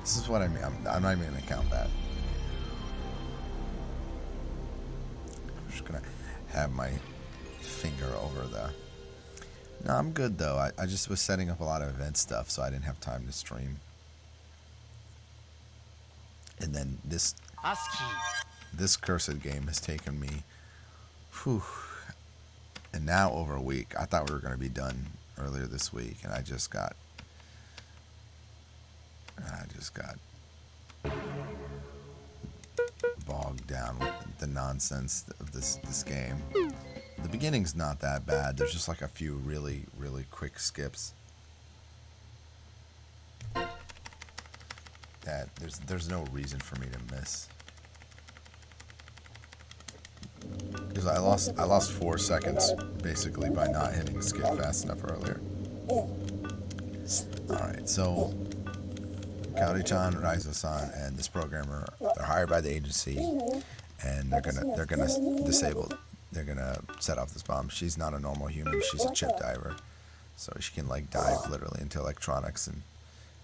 This is what I mean. I'm not even gonna count that. I'm just gonna have my finger over the. No, I'm good though. I just was setting up a lot of event stuff, so I didn't have time to stream. And then this cursed game has taken me, and now over a week. I thought we were gonna be done earlier this week, and I just got bogged down with the nonsense of this game. The beginning's not that bad. There's just like a few really, really quick skips that there's no reason for me to miss. Because I lost 4 seconds basically by not hitting skip fast enough earlier. Alright, so Kaori-chan, Raizo-san, and this programmer, they're hired by the agency, and they're gonna disable. They're gonna set off this bomb. She's not a normal human. She's a chip diver, so she can like dive literally into electronics and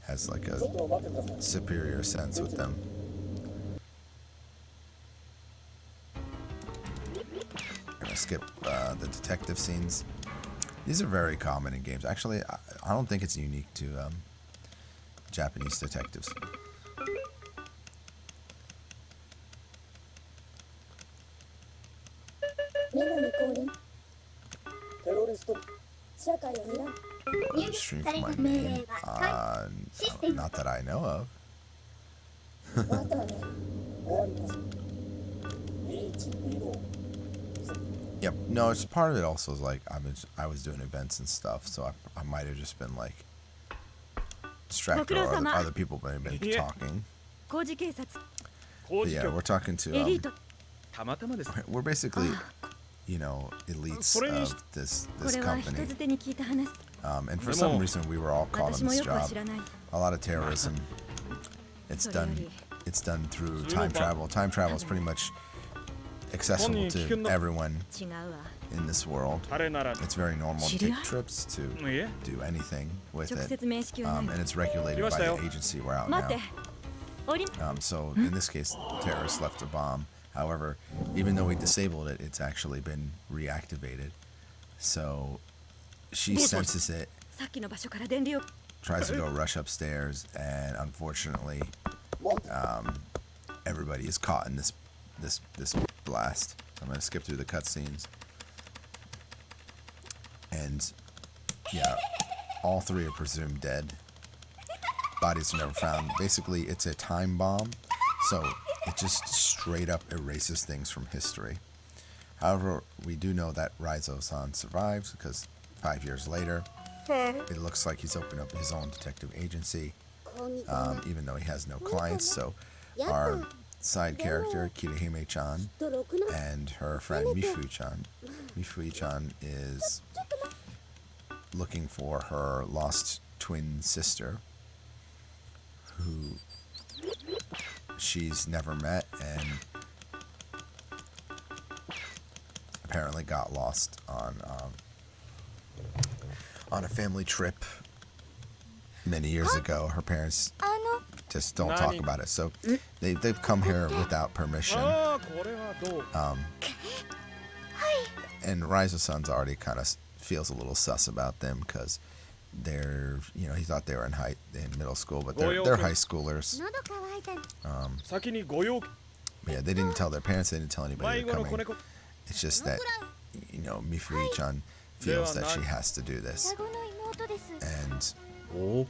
has like a superior sense with them. I'm gonna skip the detective scenes. These are very common in games. Actually, I don't think it's unique to Japanese detectives. Stream for my name? Not that I know of. Yep. No, it's part of it. Also is like I was doing events and stuff, so I might have just been like distracted, or other people might have been talking. But yeah, we're talking to. We're basically, you know, elites of this company. And for some reason, we were all caught on this job. A lot of terrorism. It's done through time travel. Time travel is pretty much accessible to everyone in this world. It's very normal to take trips, to do anything with it, and it's regulated by the agency we're out now. So in this case, the terrorists left a bomb. However, even though we disabled it, it's actually been reactivated. So she senses it, tries to go rush upstairs, and unfortunately, everybody is caught in this blast. So I'm gonna skip through the cutscenes, and yeah, all 3 are presumed dead. Bodies are never found. Basically, it's a time bomb, so it just straight up erases things from history. However, we do know that Raizo-san survives because 5 years later, it looks like he's opened up his own detective agency, even though he has no clients. So our side character, Kirihime-chan, and her friend Mifui-chan. Mifui-chan is looking for her lost twin sister, who she's never met and apparently got lost on a family trip many years ago. Her parents just don't talk about it, so they've come here without permission. And Raizo-san's already kind of feels a little sus about them because they're, you know, he thought they were in middle school, but they're high schoolers. Yeah, they didn't tell their parents, they didn't tell anybody they're coming. It's just that, you know, Mifui-chan feels that she has to do this. And yeah,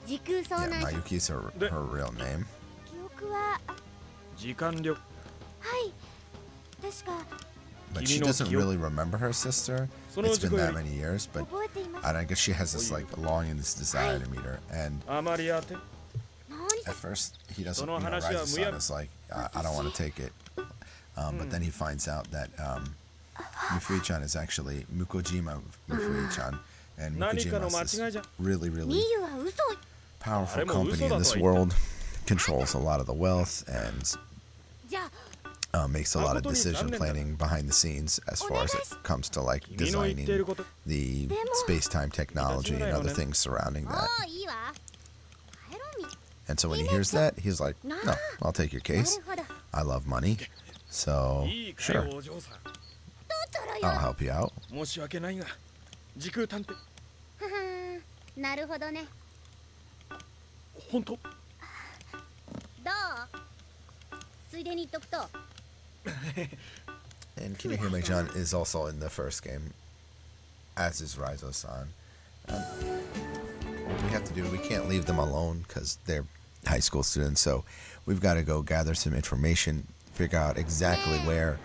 Mayuki's her real name. But she doesn't really remember her sister. It's been that many years, but I guess she has this like longing, this desire to meet her. And at first, he doesn't, you know, Raizo-san is like, I don't want to take it. But then he finds out that Mifui-chan is actually Mukojima Mifui-chan. And Mukojima is this really, really powerful company in this world, controls a lot of the wealth, and makes a lot of decision planning behind the scenes as far as it comes to like designing the space-time technology and other things surrounding that. And so when he hears that, he's like, no, I'll take your case. I love money. So, sure. I'll help you out. 時空探偵。なるほどね。本当？どう？ついでに言っとくと。And Kinihime-chan is also in the first game, as is Raizo-san. What we have to do, we can't leave them alone because they're high school students, so we've got to go gather some information, figure out exactly where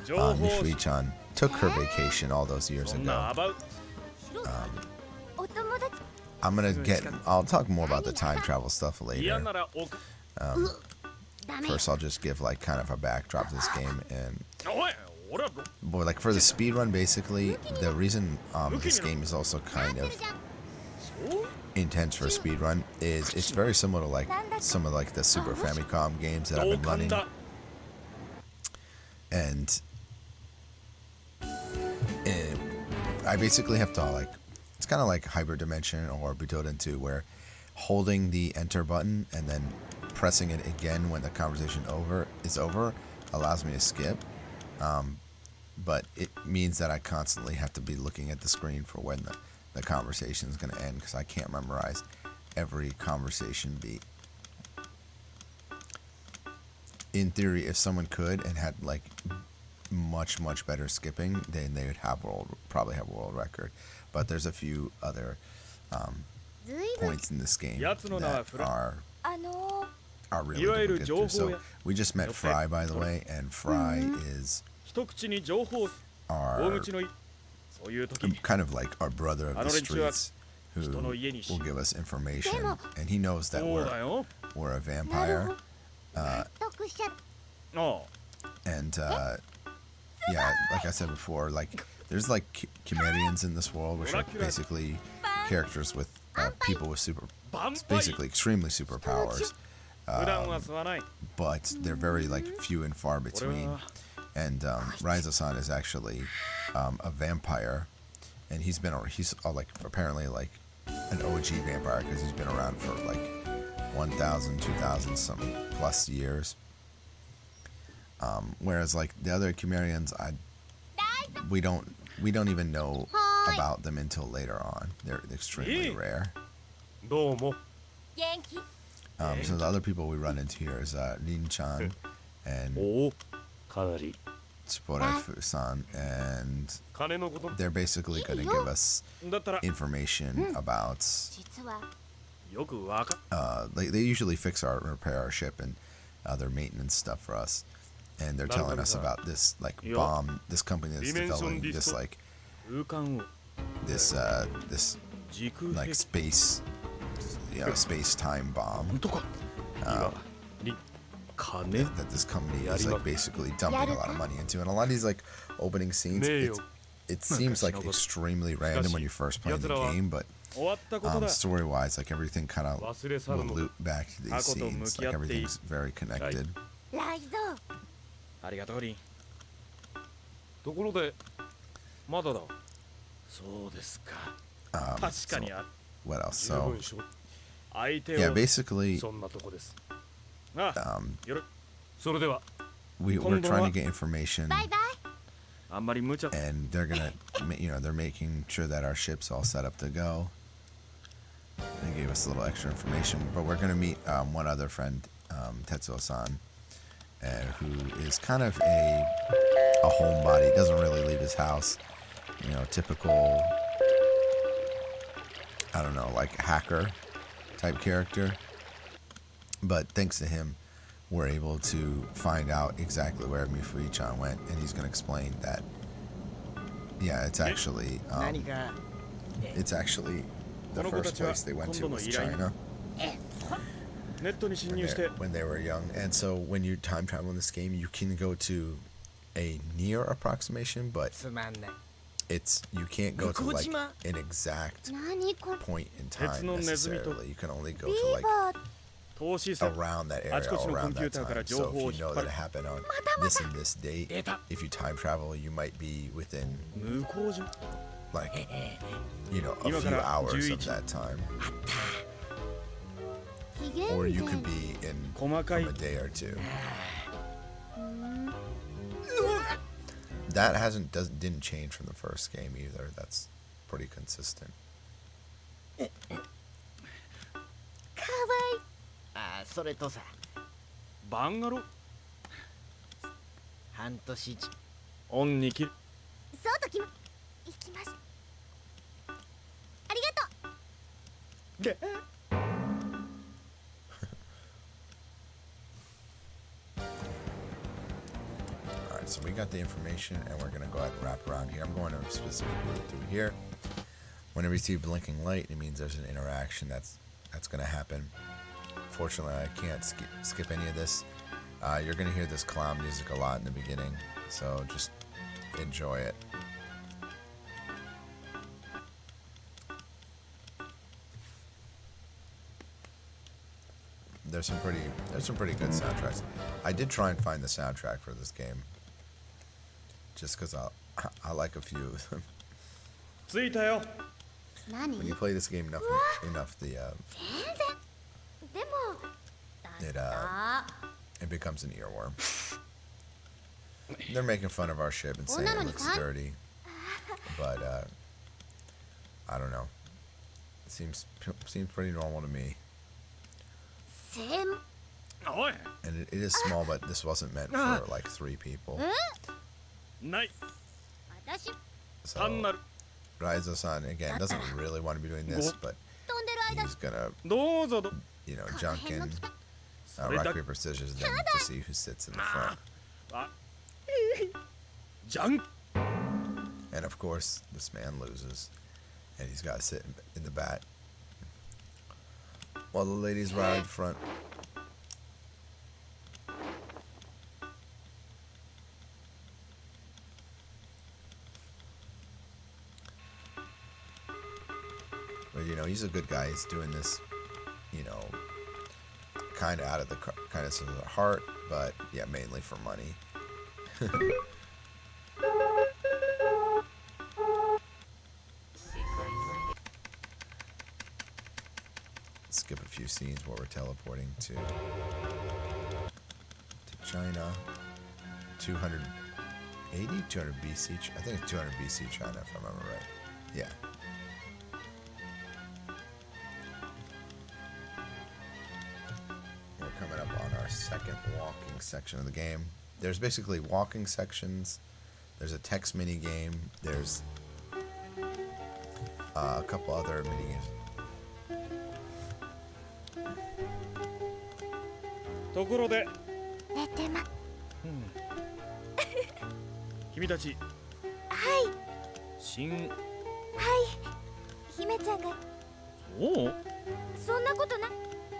Mifui-chan took her vacation all those years ago. I'll talk more about the time travel stuff later. First, I'll just give like kind of a backdrop to this game, and boy, like for the speedrun, basically, the reason this game is also kind of intense for a speedrun is it's very similar to like some of like the Super Famicom games that I've been running, and I basically have to like, it's kind of like Hyperdimension or Butoden 2, where holding the enter button and then pressing it again when the conversation is over allows me to skip, but it means that I constantly have to be looking at the screen for when the conversation is going to end, because I can't memorize every conversation beat. In theory, if someone could and had like much better skipping, then they would probably have world record. But there's a few other points in this game that are really difficult to get through. So we just met Fry, by the way, and Fry is our kind of like our brother of the streets, who will give us information, and he knows that we're a vampire, and yeah, like I said before, like there's like Chimerians in this world, which are basically characters with people with basically extremely superpowers, but they're very like few and far between. And Raizo-san is actually a vampire, and he's like apparently like an OG vampire, because he's been around for like 1,000, 2,000 some plus years. Whereas like the other Chimerians, we don't even know about them until later on. They're extremely rare. So the other people we run into here is Rin-chan and Tsuporefu-san, and they're basically going to give us information about they usually repair our ship and other maintenance stuff for us, and they're telling us about this like bomb, this company that's developing this like this like space time bomb that this company is like basically dumping a lot of money into. And a lot of these like opening scenes, it seems like extremely random when you first play the game, but story wise, like everything kind of will loop back to these scenes, like everything's very connected. So, what else? So yeah, basically we're trying to get information, and they're gonna, they're making sure that our ship's all set up to go. They gave us a little extra information, but we're gonna meet one other friend, Tetsuo-san, who is kind of a homebody. Doesn't really leave his house. Typical, I don't know, like hacker type character. But thanks to him, we're able to find out exactly where Mifui-chan went, and he's going to explain that, yeah, it's actually the first place they went to was China when they were young. And so when you time travel in this game, you can go to a near approximation, but you can't go to like an exact point in time necessarily. You can only go to like around that area, around that time. So if you know that it happened on this and this date, if you time travel, you might be within like a few hours of that time. or you could be in from a day or two. That didn't change from the first game either. That's pretty consistent. それとさ、バンガロ半年オンに切る。そうときま行きます。ありがとう。Alright, so we got the information and we're gonna go ahead and wrap around here. I'm going to specifically through here. Whenever you see a blinking light, it means there's an interaction that's gonna happen. Fortunately, I can't skip any of this. You're gonna hear this clown music a lot in the beginning, so just enjoy it. There's some pretty good soundtracks. I did try and find the soundtrack for this game, just because I like a few of them. When you play this game enough, it becomes an earworm. They're making fun of our ship and saying it looks dirty, but I don't know. It seems pretty normal to me. And it is small, but this wasn't meant for like 3 people. So Raizo-san again doesn't really want to be doing this, but he's gonna, you know, junk in rock paper scissors them to see who sits in the front. Junk. And of course, this man loses, and he's got to sit in the back while the ladies ride front. But you know, he's a good guy. He's doing this, you know, kind of out of the kindness of the heart, but yeah, mainly for money. Skip a few scenes where we're teleporting to China. 280, 200 BC. I think it's 200 BC China, if I remember right. Yeah. We're coming up on our second walking section of the game. There's basically walking sections. There's a text mini game. There's a couple other mini games. ところで、寝てま。君たち。はい。新。はい。姫ちゃんが。そう。そんなことな。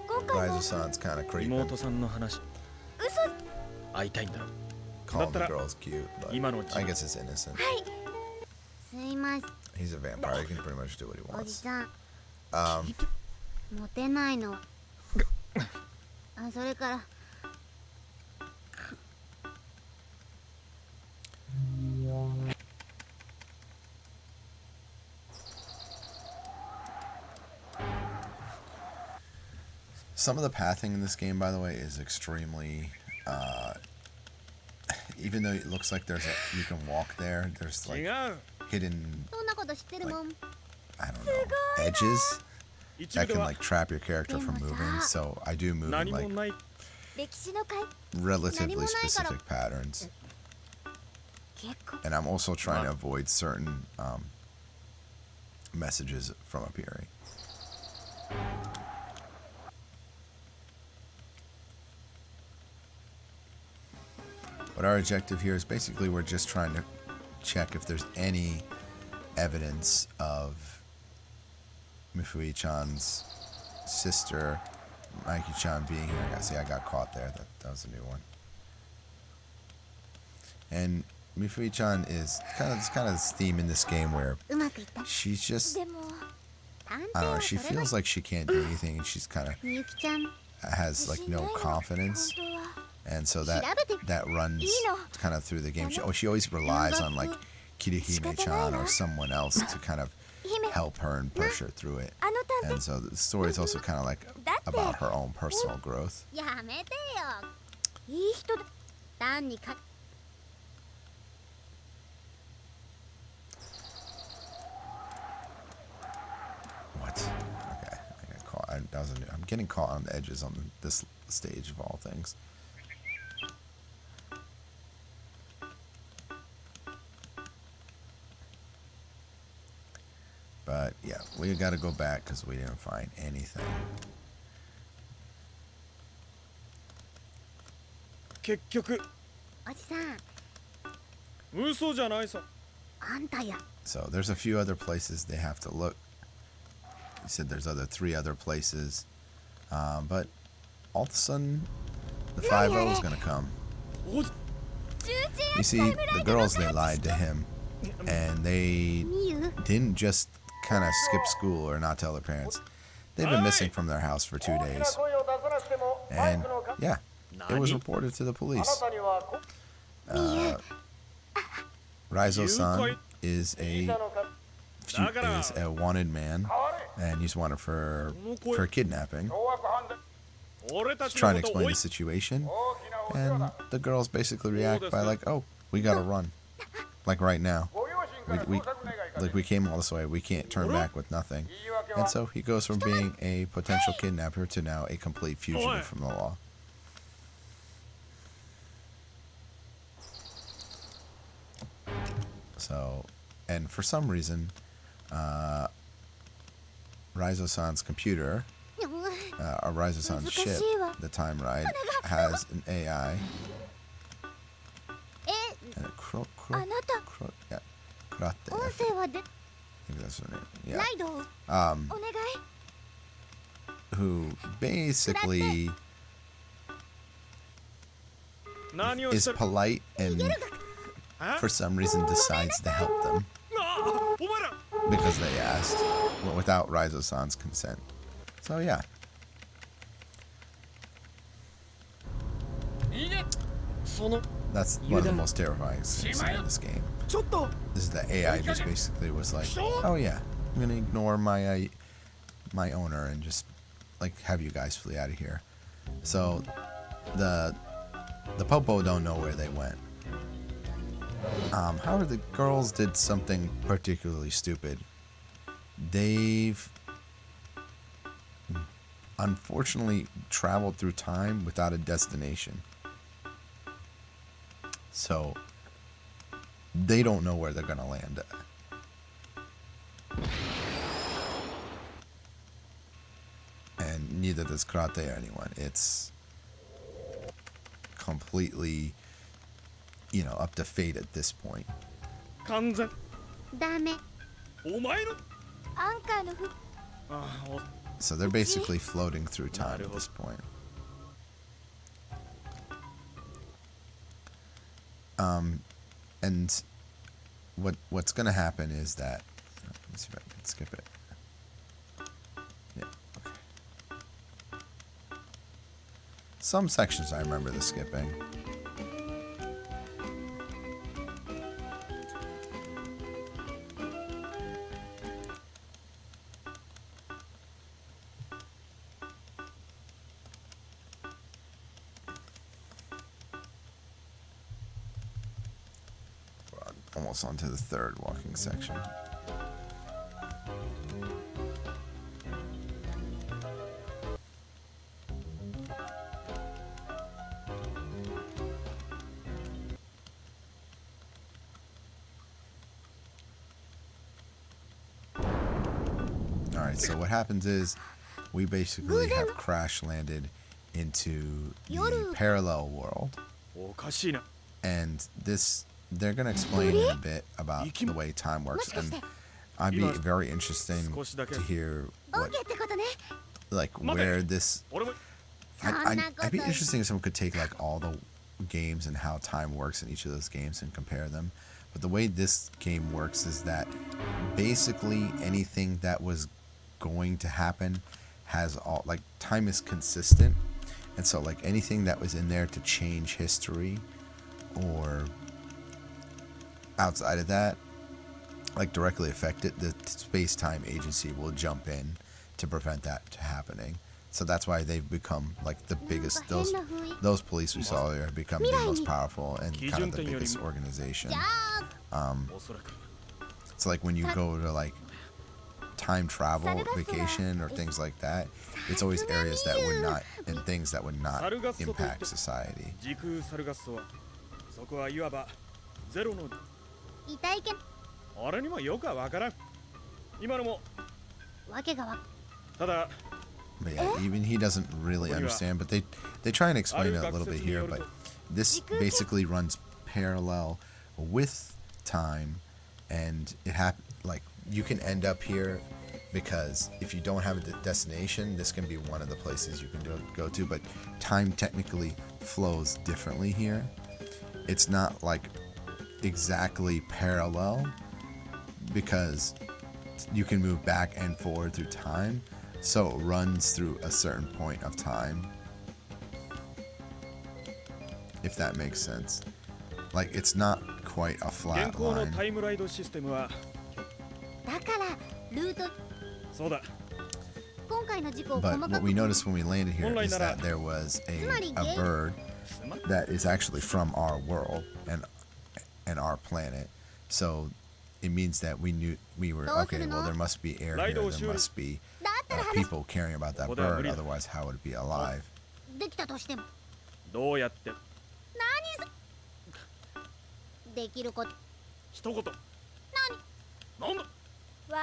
今回も。Raizo-san's kind of creepy. 妹さんの話。嘘。会いたいんだろ。Calling the girls cute, but I guess it's innocent. はい。すいません。He's a vampire. He can pretty much do what he おじ wants. さん。モテないの。あ、それから。Some of the pathing in this game, by the way, is extremely. Even though it looks like you can walk there, there's like hidden, like, I don't know, edges that can like trap your character from moving. So I do move in like relatively specific patterns, and I'm also trying to avoid certain messages from appearing. But our objective here is basically we're just trying to check if there's any evidence of Mifui-chan's sister, Maiki-chan, being here. See, I got caught there. That was a new one. And Mifui-chan is kind of this theme in this game where she's just, I don't know, she feels like she can't do anything, and she's kind of has like no confidence. And so that runs kind of through the game. She always relies on like Kirihime-chan or someone else to kind of help her and push her through it. And so the story is also kind of like about her own personal growth. What? Okay, I got caught. I'm getting caught on the edges on this stage of all things. But yeah, we got to go back because we didn't find anything. 結局嘘じゃないさ So there's a few other places they have to look. He said there's 3 other places, but all of a sudden the 5-0 is gonna come. You see, the girls, they lied to him, and they didn't just kind of skip school or not tell their parents. They've been missing from their house for 2 days, and yeah, it was reported to the police. Raizo-san is a wanted man, and he's wanted for kidnapping. He's trying to explain the situation, and the girls basically react by like, "Oh, we gotta run, like right now. We came all this way. We can't turn back with nothing." And so he goes from being a potential kidnapper to now a complete fugitive from the law. So, and for some reason, Raizo-san's computer, or Raizo-san's ship, the Time Ride, has an AI. And yeah, Kurate. Maybe that's her name. Yeah. Who basically is polite and for some reason decides to help them because they asked without Raizo-san's consent. So yeah. That's one of the most terrifying things in this game. This is the AI just basically was like, "Oh yeah, I'm gonna ignore my owner and just like have you guys flee out of here." So the Popo don't know where they went. However, the girls did something particularly stupid. They've unfortunately traveled through time without a destination. So they don't know where they're gonna land at. And neither does Karate or anyone. It's completely, up to fate at this point. So they're basically floating through time at this point. And what's gonna happen is that, let's see if I can skip it. Yeah, okay. Some sections I remember the skipping. Almost onto the third walking section. Alright, so what happens is we basically have crash landed into the parallel world. And they're going to explain in a bit about the way time works, and I'd be very interesting to hear where this... I'd be interesting if someone could take all the games and how time works in each of those games and compare them. But the way this game works is that basically anything that was going to happen has all... time is consistent, and so anything that was in there to change history or... outside of that, directly affect it, the space-time agency will jump in to prevent that happening. So that's why they've become like the biggest. Those police we saw earlier have become the most powerful and kind of the biggest organization. So like when you go to like time travel vacation or things like that, it's always areas that would not and things that would not impact society. 俺にもよくはわからん。今のもただ But yeah, even he doesn't really understand, but they try and explain it a little bit here, but this basically runs parallel with time, and like you can end up here because if you don't have a destination, this can be one of the places you can go to, but time technically flows differently here. It's not like exactly parallel because you can move back and forward through time. So it runs through a certain point of time, if that makes sense. Like it's not quite a flat line. But what we noticed when we landed here is that there was a bird that is actually from our world and our planet. So it means that we were okay. Well, there must be air here. There must be people caring about that bird. Otherwise, how would it be alive? どうやってできること一言なんだわかり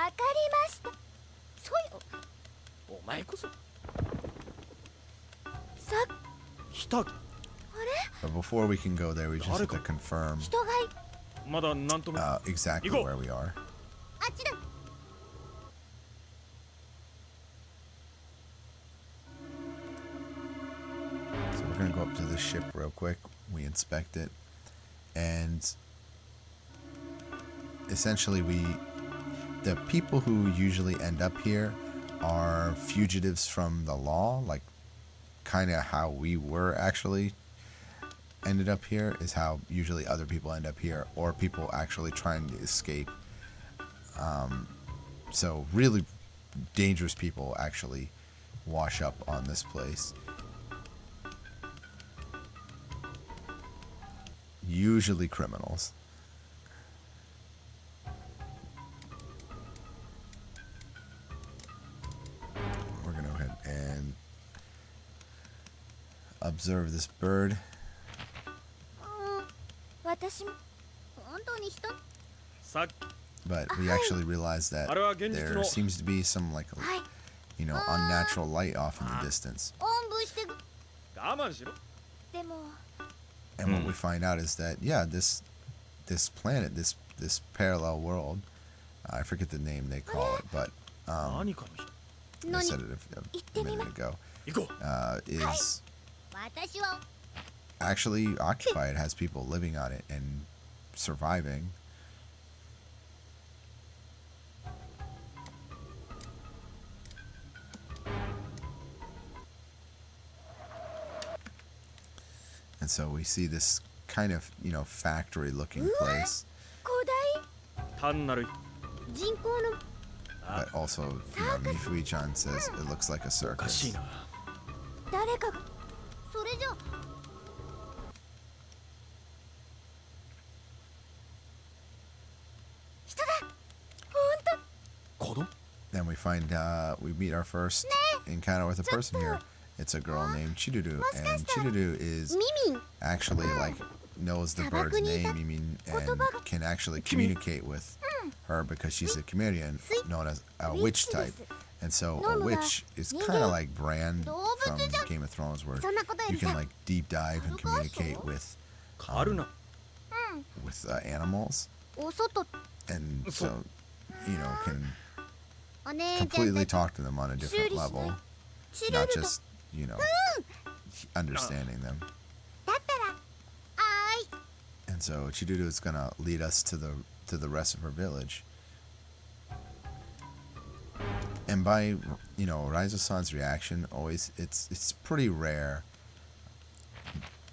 ましたそうよお前こそさ来た But before we can go there, we just have to confirm 人がい まだなんとも exactly where we are. あっちだ So we're gonna go up to the ship real quick. We inspect it, and essentially the people who usually end up here are fugitives from the law, like kind of how we were actually ended up here is how usually other people end up here, or people actually trying to escape. So really dangerous people actually wash up on this place. Usually criminals. We're gonna go ahead and observe this bird. But we actually realized that there seems to be some like unnatural light off in the distance. And what we find out is that this planet, this parallel world, I forget the name they call it, but I said it a minute ago, is actually occupied, has people living on it and surviving. And so we see this kind of, factory looking place. But also, Mifui-chan says it looks like a circus. Then we find, we meet our first encounter with a person here. It's a girl named Chiduru, and Chiduru is actually knows the bird's name, and can actually communicate with her because she's a chameleon known as a witch type. And so a witch is kind of like Bran from Game of Thrones, where you can deep dive and communicate with animals, and so can completely talk to them on a different level, not just understanding them. And so Chiduru is gonna lead us to the rest of her village. And by Raizo-san's reaction, always it's pretty rare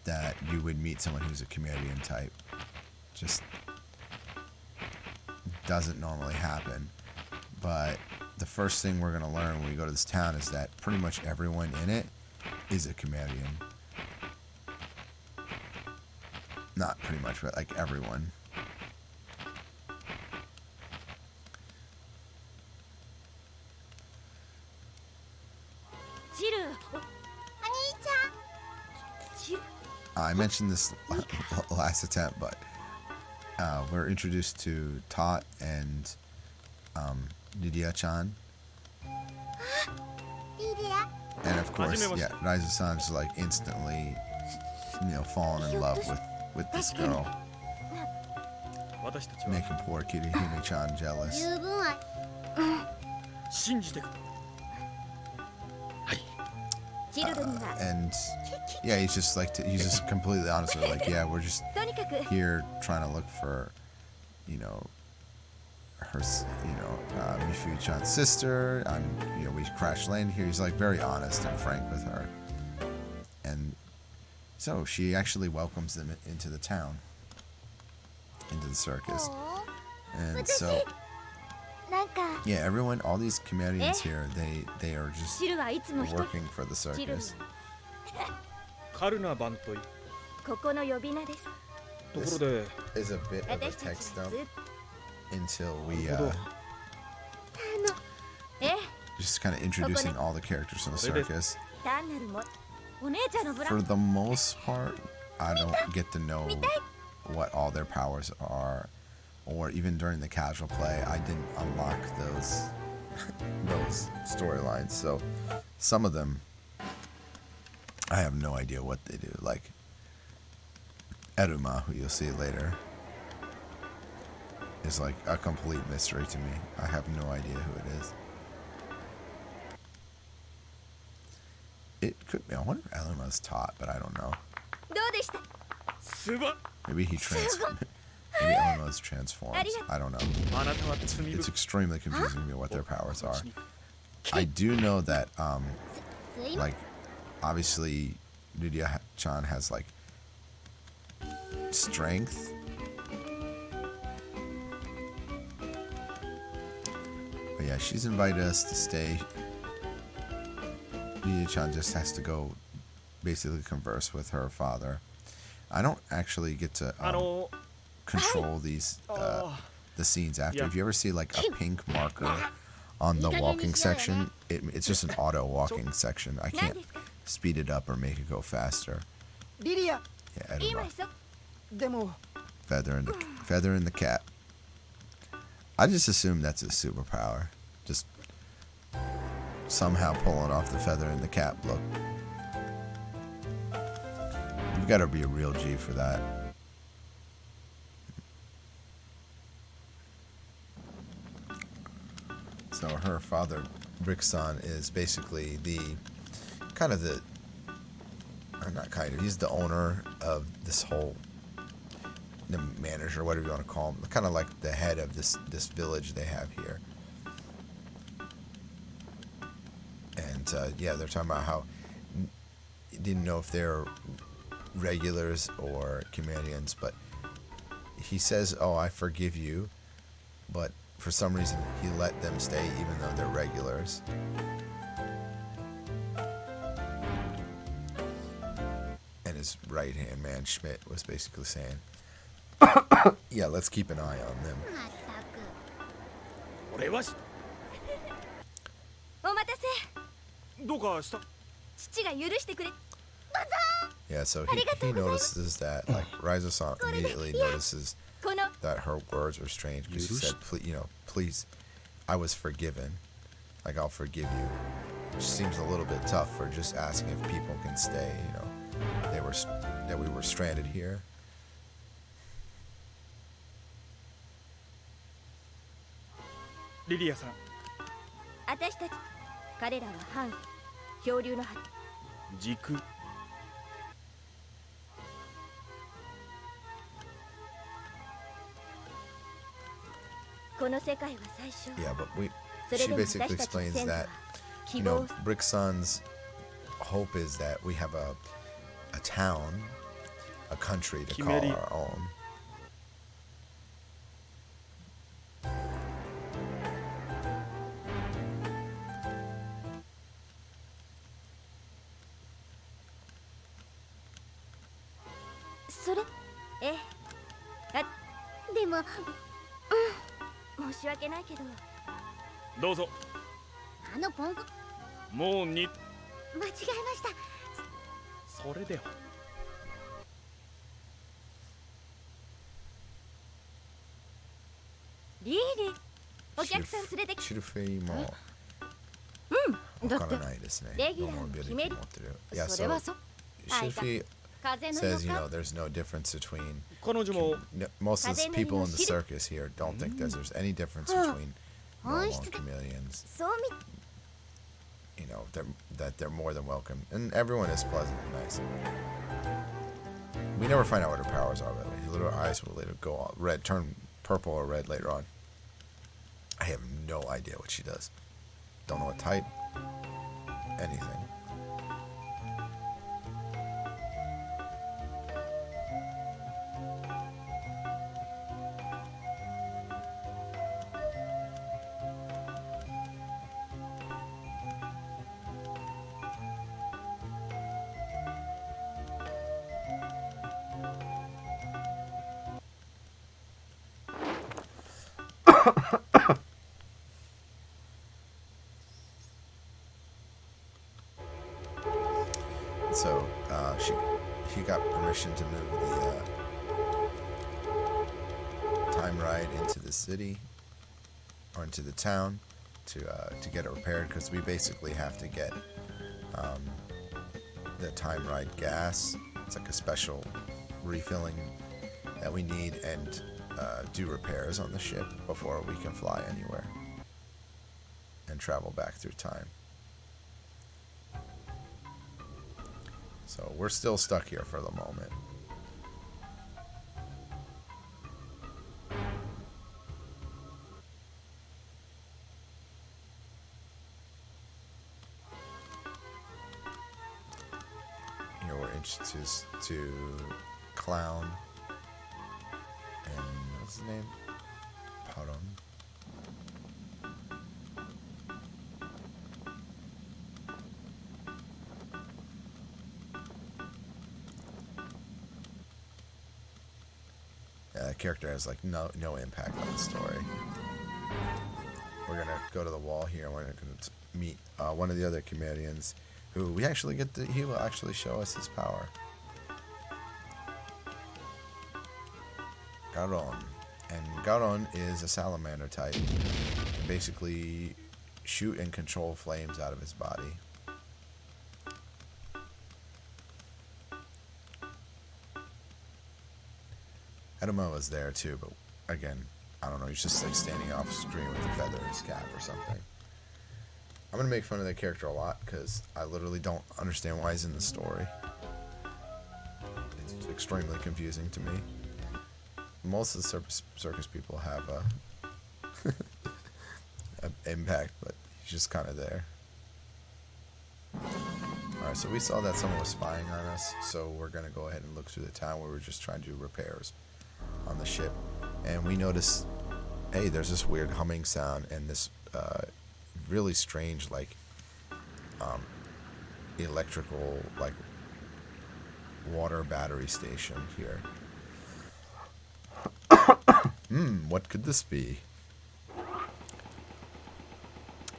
that you would meet someone who's a chameleon type. Just doesn't normally happen. But the first thing we're gonna learn when we go to this town is that pretty much everyone in it is a Cimmerian. Not pretty much, but like everyone. I mentioned this last attempt, but we're introduced to Tot and Lidia-chan. And of course, yeah, Raizo-san's like instantly, falling in love with this girl. Making poor Kirihime-chan jealous. And yeah, he's just completely honest with her, like, yeah, we're just here trying to look for, her, Mifu-chan's sister. We crash landed here. He's like very honest and frank with her. And so she actually welcomes them into the town, into the circus. And so, yeah, everyone, all these Cimmerians here, they are just working for the circus. This is a bit of a text dump until we just kind of introducing all the characters in the circus. For the most part, I don't get to know what all their powers are, or even during the casual play, I didn't unlock those storylines. So some of them, I have no idea what they do. Like Eruma, who you'll see later, is like a complete mystery to me. I have no idea who it is. It could be. I wonder if Eruma's taught, but I don't know. Maybe he transforms. Maybe Eruma's transforms. I don't know. It's extremely confusing to me what their powers are. I do know that, like, obviously, Lidia-chan has, like, strength. But yeah, she's invited us to stay. Lidia-chan just has to go basically converse with her father. I don't actually get to control these the scenes after. If you ever see like a pink marker on the walking section, it's just an auto walking section. I can't speed it up or make it go faster. Yeah, Eruma. Feather in the cap. I just assume that's a superpower. Just somehow pulling off the feather in the cap look. You've got to be a real G for that. So her father, Brick-san, is basically he's the owner of this whole, the manager, whatever you want to call him, kind of like the head of this village they have here. And yeah, they're talking about how he didn't know if they're regulars or Cimmerians, but he says, "Oh, I forgive you," but for some reason he let them stay even though they're regulars. And his right hand man Schmidt was basically saying, yeah, let's keep an eye on them. Yeah, so he notices that, like, Raizo-san immediately notices that her words were strange, because she said, please, I was forgiven. Like, I'll forgive you. Which seems a little bit tough for just asking if people can stay, that we were stranded here. Lidia-san. Jikuu. Yeah, but she basically explains that, Brick-san's hope is that we have a town, a country to call our own. も、申し訳ないけど。どうぞ。ポンコ。もうに。間違えました。それでは。リーリー、お客さん連れてきて。シルフェイもわからないですね。レギュラーの決めり。それはそ。Shilfi says, you know, there's no difference between most of the people in the circus here don't think there's any difference between normal chameleons. You know, that they're more than welcome, and everyone is pleasant and nice. We never find out what her powers are, by the way. Her little eyes will later go all red, turn purple or red later on. I have no idea what she does. Don't know what type. Anything. So she got permission to move the time ride into the city or into the town to get it repaired, because we basically have to get the time ride gas. It's like a special refilling that we need, and do repairs on the ship before we can fly anywhere and travel back through time. So we're still stuck here for the moment. Here we're introduced to Clown and what's his name? Paron. That character has like no impact on the story. We're gonna go to the wall here, and we're gonna meet one of the other chameleons, who we actually get to. He will actually show us his power. Garon, and Garon is a salamander type, and basically shoot and control flames out of his body. Edema was there too, but again, I don't know, he's just like standing off screen with a feather in his cap or something. I'm gonna make fun of that character a lot because I literally don't understand why he's in the story. It's extremely confusing to me. Most of the circus people have an impact, but he's just kind of there. Alright, so we saw that someone was spying on us, so we're gonna go ahead and look through the town where we're just trying to do repairs on the ship, and we notice, hey, there's this weird humming sound and this really strange like electrical like water battery station here. What could this be?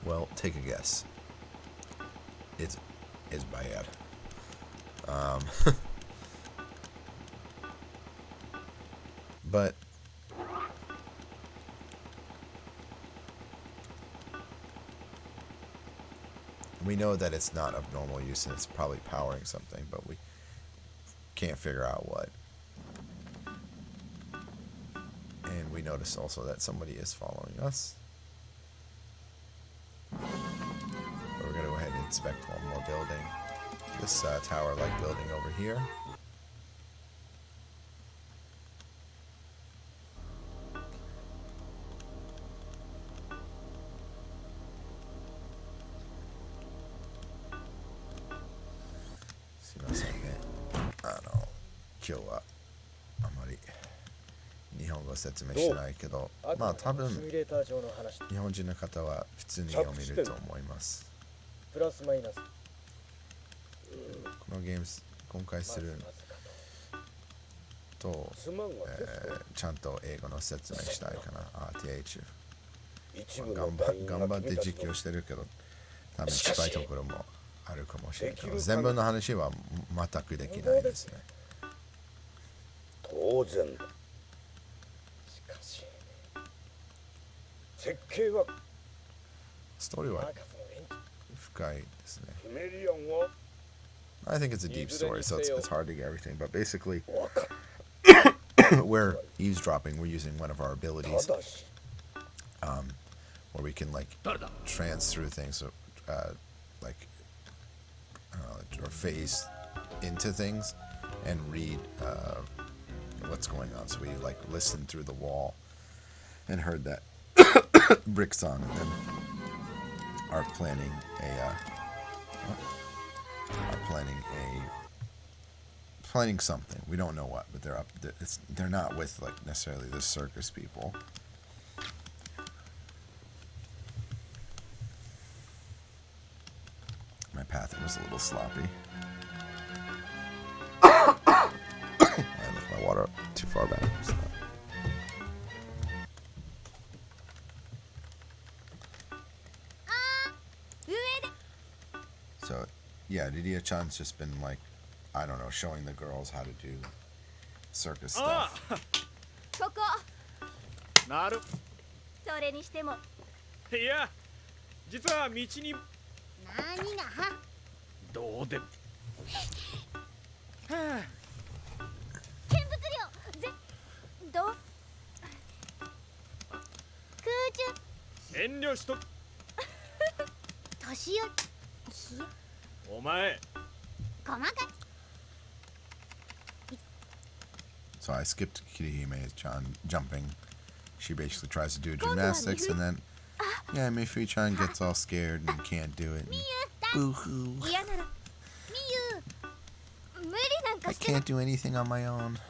Well, take a guess. It's bad. But we know that it's not of normal use, and it's probably powering something, but we can't figure out what. And we notice also that somebody is following us. But we're going to go ahead and inspect one more building. This tower-like building over here. Well, 説明しないけど、まあ多分日本人の方は普通に読めると思います。このゲーム公開すると、ちゃんと英語の説明したいかな。TH。頑張って実況してるけど、多分近いところもあるかもしれないけど、全部の話は全くできないですね。当然だ。しかし設計はストーリーは深いですね。ヒメリアンは I think it's a deep story, so it's hard to get everything. But basically, we're eavesdropping. We're using one of our abilities, where we can like trance through things, so, like or phase into things and read what's going on. So we like listened through the wall and heard that brick song, and then are planning something. We don't know what, but they're not with like necessarily the circus people. My pathing was a little sloppy. I left my water too far back. So, yeah, Didier-chan's just been like, I don't know, showing the girls how to do circus stuff. ここ。なる。それにしても。いや、実は道に。何がは？どうでも。見物料ど空中遠慮しと。年寄り。お前。細かい。So I skipped Kirihime's jumping. She basically tries to do gymnastics, and then, yeah, Mifui-chan gets all scared and can't do it. Boo-hoo. I can't do anything on my own.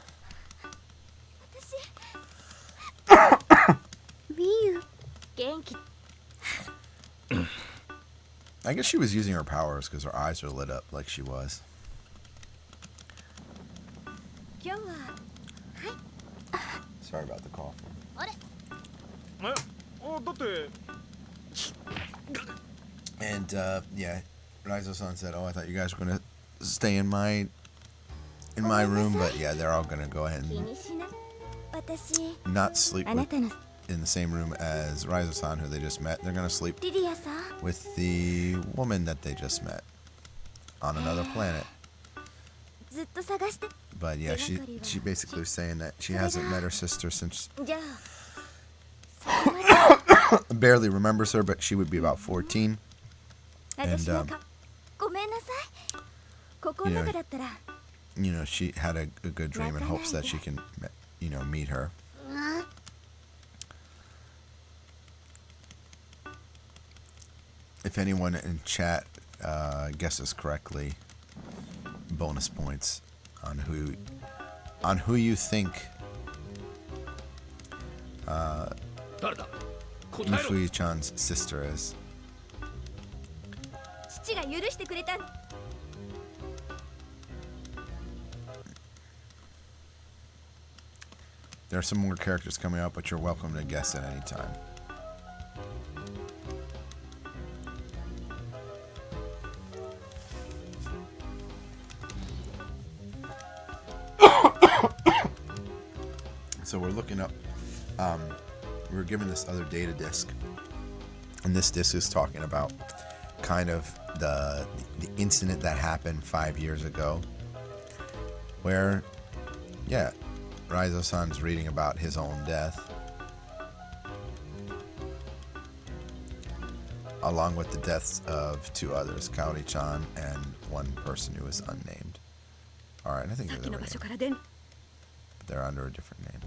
I guess she was using her powers because her eyes are lit up like she was. Sorry about the cough. And yeah, Raizo-san said, "Oh, I thought you guys were gonna stay in my room, but yeah, they're all gonna go ahead and not sleep in the same room as Raizo-san, who they just met. They're gonna sleep with the woman that they just met on another planet." But yeah, she basically was saying that she hasn't met her sister since barely remembers her, but she would be about 14. And you know, she had a good dream and hopes that she can, you know, meet her. If anyone in chat guesses correctly, bonus points on who you think Mifui-chan's sister is. There are some more characters coming up, but you're welcome to guess at any time. So we're looking up, we're given this other data disc, and this disc is talking about kind of the incident that happened 5 years ago, where, yeah, Raizo-san's reading about his own death, along with the deaths of 2 others, Kaori-chan and one person who is unnamed. Alright, I think they're under a different name.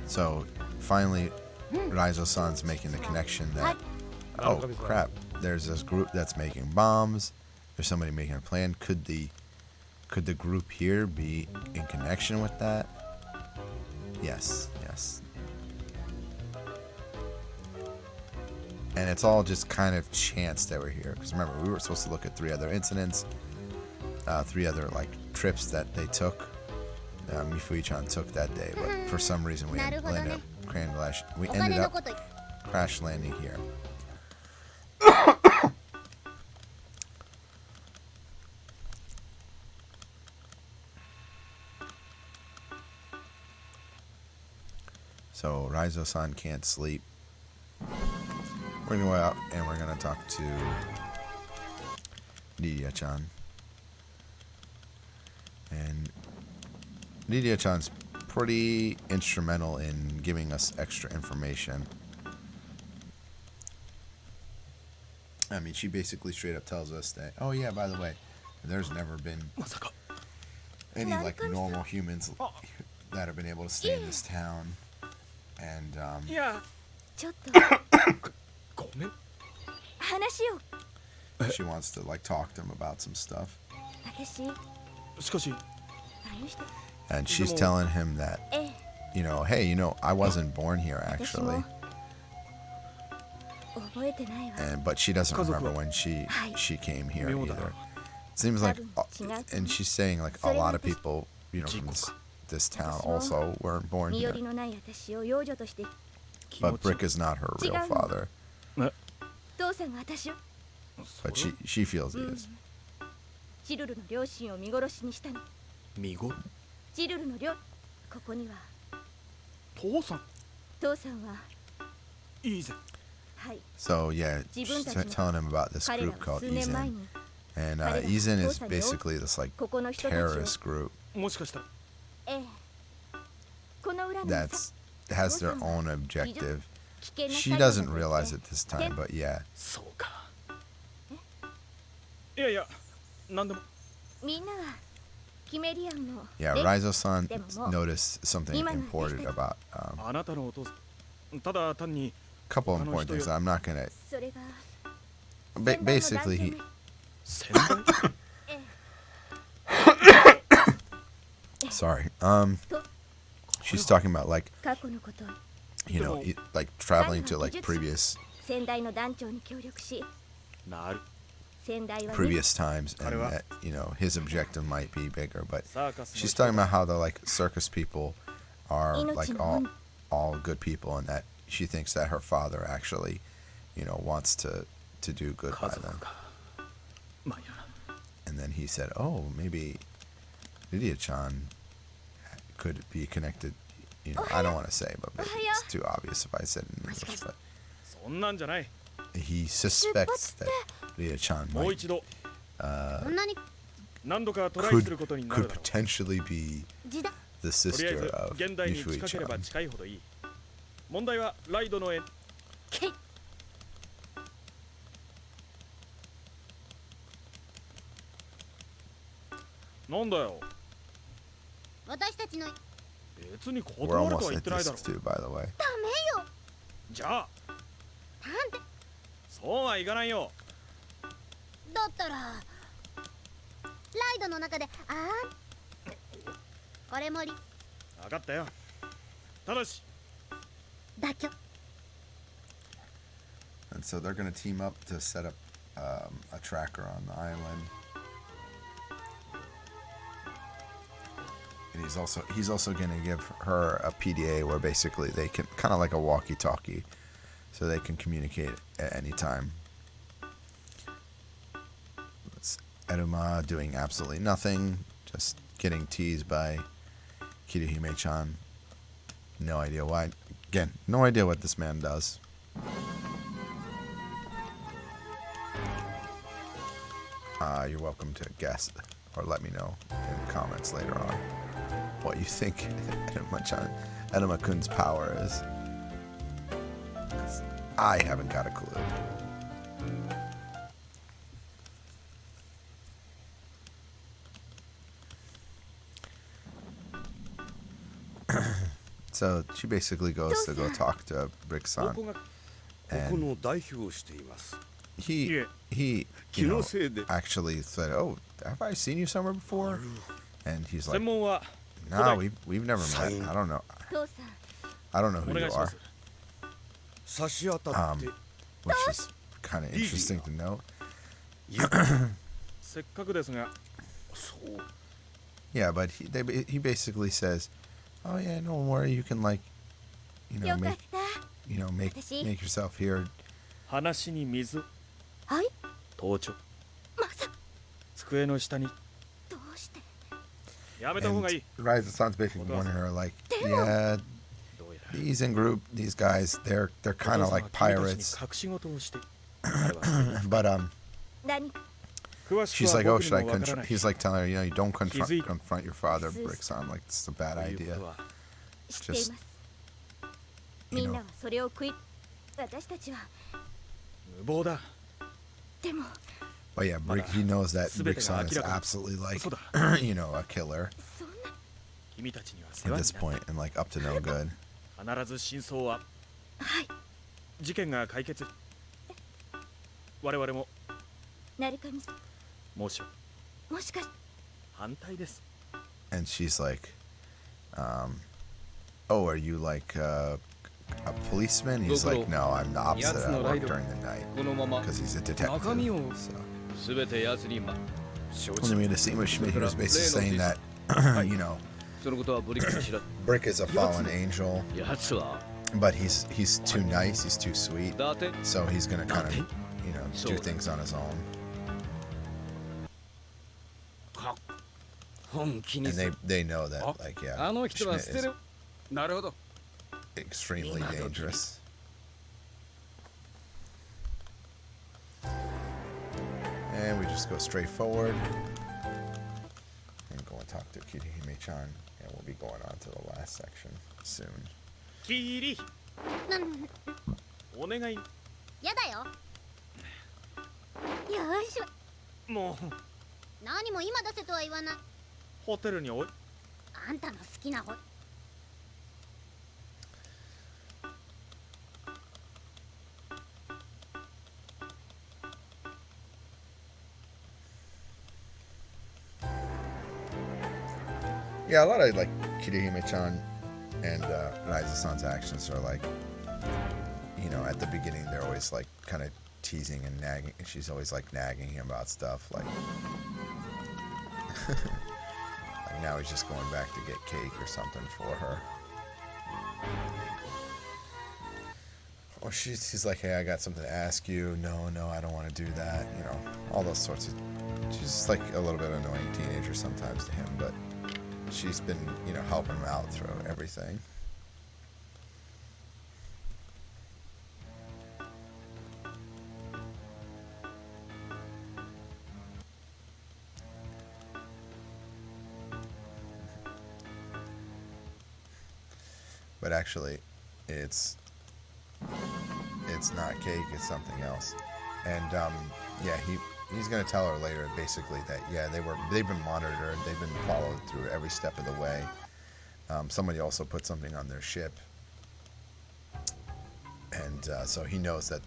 So, finally, Raizo-san's making the connection that, oh crap, there's this group that's making bombs, there's somebody making a plan. Could the group here be in connection with that? Yes, And it's all just kind of chance that we're here. Because remember, we were supposed to look at 3 other incidents, 3 other like trips that they took. Mifui-chan took that day, but for some reason we ended up crash landing here. So Raizo-san can't sleep. We're gonna go out and we're gonna talk to Nidia-chan. And Nidia-chan's pretty instrumental in giving us extra information. I mean, she basically straight up tells us that, oh yeah, by the way, there's never been any like normal humans that have been able to stay in this town. And she wants to like talk to him about some stuff. And she's telling him that, you know, hey, you know, I wasn't born here actually. But she doesn't remember when she came here either. It seems like, and she's saying like a lot of people, you know, from this town also weren't born here. But Brick is not her real father. But she feels he is. So yeah, she's telling him about this group called Izen. And Izen is basically this like terrorist group that has their own objective. She doesn't realize it this time, but yeah. Yeah, Raizo-san noticed something important about a couple of important things that I'm not gonna. Basically, he. Sorry. She's talking about like, you know, like traveling to like previous times, and that, you know, his objective might be bigger. But she's talking about how the like circus people are like all good people, and that she thinks that her father actually, you know, wants to do good by them. And then he said, oh, maybe Nidia-chan could be connected. You know, I don't want to say, but maybe it's too obvious if I said it in English. But he suspects that Nidia-chan could potentially be the sister of Mifui-chan. We're almost at this too, by the way. And so they're going to team up to set up a tracker on the island. And he's also going to give her a PDA where basically they can, kind of like a walkie-talkie, so they can communicate at any time. It's Eruma doing absolutely nothing, just getting teased by Kirihime-chan. No idea why. Again, no idea what this man does. You're welcome to guess or let me know in the comments later on what you think Eruma-kun's power is. 'Cause I haven't got a clue. So she basically goes to go talk to Brick-san, and he you know, actually said, "Oh, have I seen you somewhere before?" And he's like, "No, we've never met. I don't know who you are." which is kind of interesting to note. せっかくですが、そう。 Yeah, but he basically says, "Oh yeah, don't worry, you can like, make yourself here." 話に水。はい。盗聴。まさ。机の下に。どうして。やめた方がいい。Rise-san's basically warning her like, yeah, the Izen group, these guys, they're kind of like pirates. But she's like, oh, should I confront? He's like telling her, you don't confront your father. Brick-san, like it's a bad idea. Just, But yeah, he knows that Brick-san is absolutely like, a killer at this point and like up to no good. 必ず真相は。はい。事件が解決。我々も。成上さん。もしかし。反対です。And she's like, oh, are you like a policeman? He's like, no, I'm the opposite. I work during the night because he's a detective. So. Only made to see Schmidt, he was basically saying that, Brick is a fallen angel, but he's too nice, he's too sweet, so he's gonna kind of, do things on his own. And they know that, like, yeah, Schmidt is extremely dangerous. And we just go straight forward and go and talk to Kirihime-chan, and we'll be going on to the last section soon. Kiri! お願い。やだよ。よいしょ。もう。何も今出せとは言わない。ホテルにおい。あんたの好きなほ。Yeah, a lot of like Kirihime-chan and Raiza-san's actions are like, at the beginning they're always like kind of teasing and nagging, and she's always like nagging him about stuff like, like now he's just going back to get cake or something for her. Or he's like, hey, I got something to ask you. No, I don't want to do that. All those sorts of. She's like a little bit annoying teenager sometimes to him, but she's been, helping him out through everything. But actually, it's not cake, it's something else. And yeah, he's gonna tell her later basically that they've been monitored, they've been followed through every step of the way. Somebody also put something on their ship, and so he knows that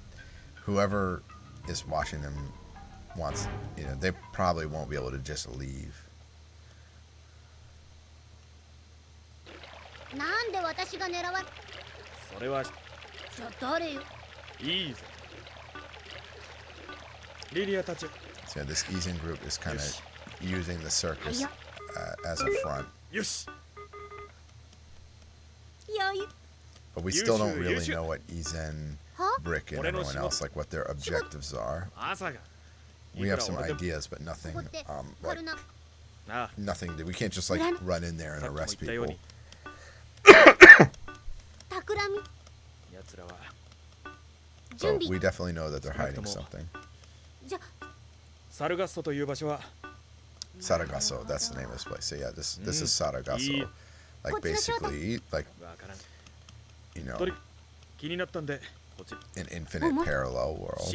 whoever is watching them wants, they probably won't be able to just leave. なんで私が狙われ。それは。じゃあ誰よ。いいぞ。リリアたち。So yeah, this Izen group is kind of using the circus as a front. よし。But we still don't really know what Izen, Brick, and everyone else, like what their objectives are. We have some ideas, but nothing, nothing. We can't just like run in there and arrest people. So we definitely know that they're hiding something. Saragasso, that's the name of this place. So yeah, this is Saragasso. Like basically, like, an infinite parallel world.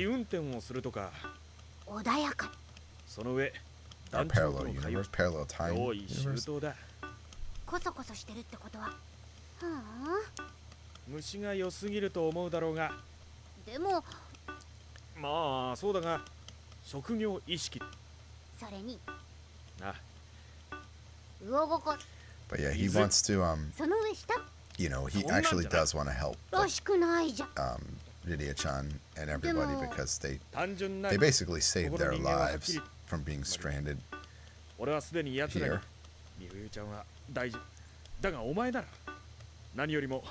Or parallel universe, parallel time universe. コソコソしてるってことは。虫が良すぎると思うだろうが。でも。まあそうだが、職業意識。それに。な。魚ごこ。But yeah, he wants toその上下。he actually does want to help Rydia-chan and everybody because they basically saved their lives from being stranded here. みふゆちゃんは大丈夫だがお前なら何よりも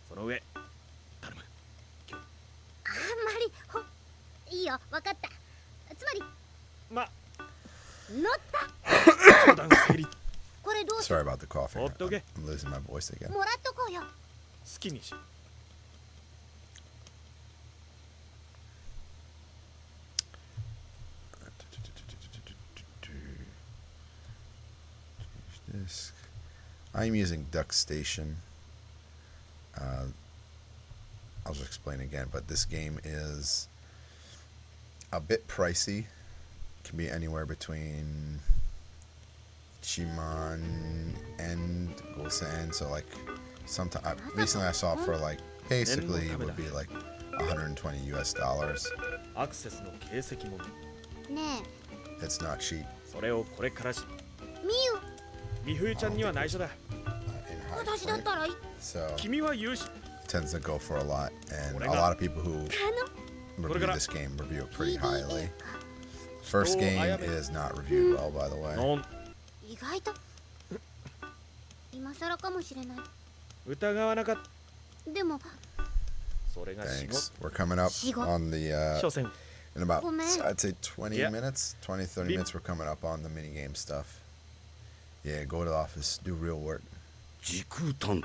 その上頼むあんまりいいよ分かったつまり乗ったこれどうする Sorry about the coughing. I'm losing my voice again. もらっとこうよ好きにし I'm using Duck Station. I'll just explain again, but this game is a bit pricey. Can be anywhere between Chiman and Gosen. So like, sometime recently I saw it for like basically it would be like $120 US. It's not cheap. それをこれからしみゆみふゆちゃんには内緒だ 私だったらいい So 君は優秀 tends to go for a lot, and a lot of people who review this game review it pretty highly. First game is not reviewed well, by the way. 意外と今更かもしれない疑わなかったでもそれが仕事 Thanks. We're coming up on the in about I'd say 20 Yeah. minutes, 20-30 minutes. We're coming up on the mini game stuff. Yeah, go to the office, do real work. Jikuu.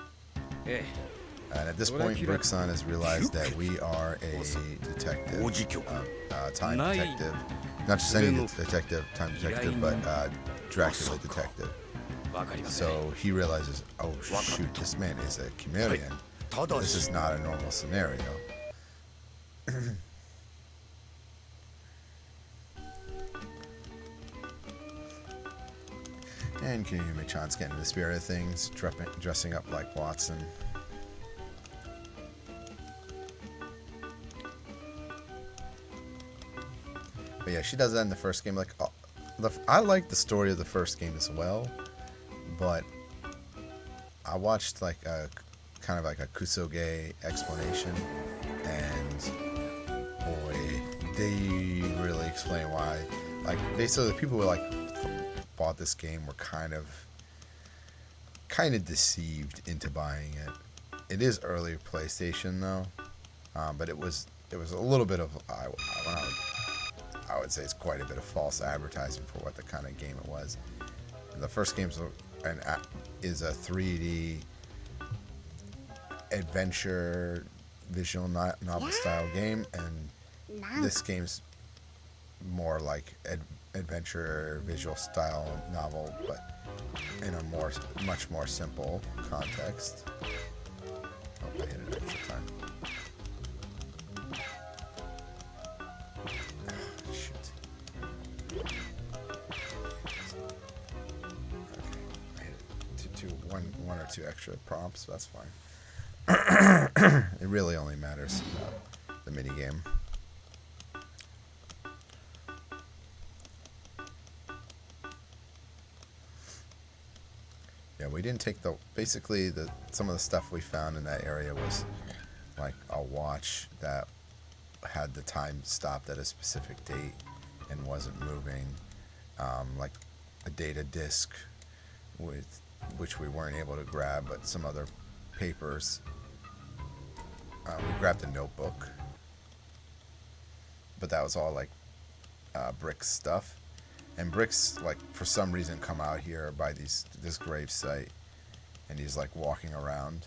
And at this point, Brickson has realized that we are a detective, time detective. Not just any detective, time detective, but Dracula detective. So he realizes, oh shoot, this man is a chameleon. This is not a normal scenario. And Kiryu-me-chan's getting the spirit of things, dressing up like Watson. But yeah, she does that in the first game. Like, I like the story of the first game as well, but I watched like a kind of like a Kusoge explanation, and boy, they really explain why. Like, basically, the people who like bought this game were kind of deceived into buying it. It is early PlayStation though, but it was a little bit of I would say it's quite a bit of false advertising for what the kind of game it was. And the first game is a 3D adventure visual novel style game, and this game's more like adventure visual style novel, but in a much more simple context. Oh, I hit it extra time. One or two extra prompts, that's fine. It really only matters about the mini game. Yeah, we didn't take basically some of the stuff we found in that area was like a watch that had the time stopped at a specific date and wasn't moving, like a data disk which we weren't able to grab, but some other papers. We grabbed a notebook, but that was all like Brick's stuff. And Brick's, like, for some reason come out here by this grave site, and he's like walking around,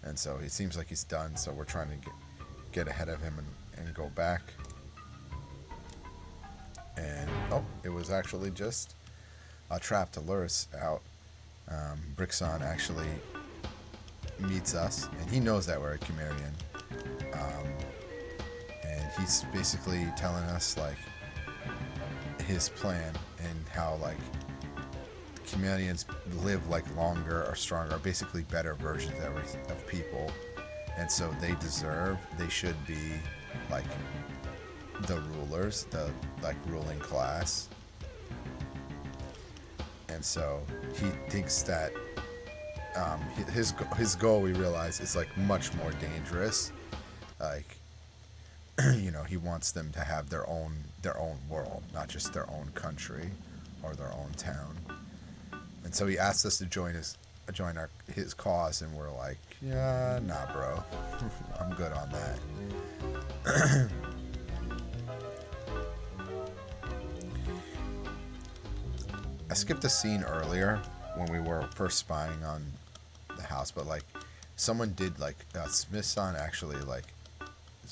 and so he seems like he's done, so we're trying to get ahead of him and go back. And it was actually just a trap to lure us out. Brickson actually meets us, and he knows that we're a Chimerian, and he's basically telling us like his plan and how like Chimerians live like longer or stronger, or basically better versions of people, and so they should be like the rulers, the like ruling class. And so he thinks that his goal, we realize, is like much more dangerous Like, you know, he wants them to have their own world, not just their own country or their own town. And so he asked us to join his cause, and we're like, yeah, nah, bro, I'm good on that. I skipped a scene earlier when we were first spying on the house, but like someone did, like Smith-san actually like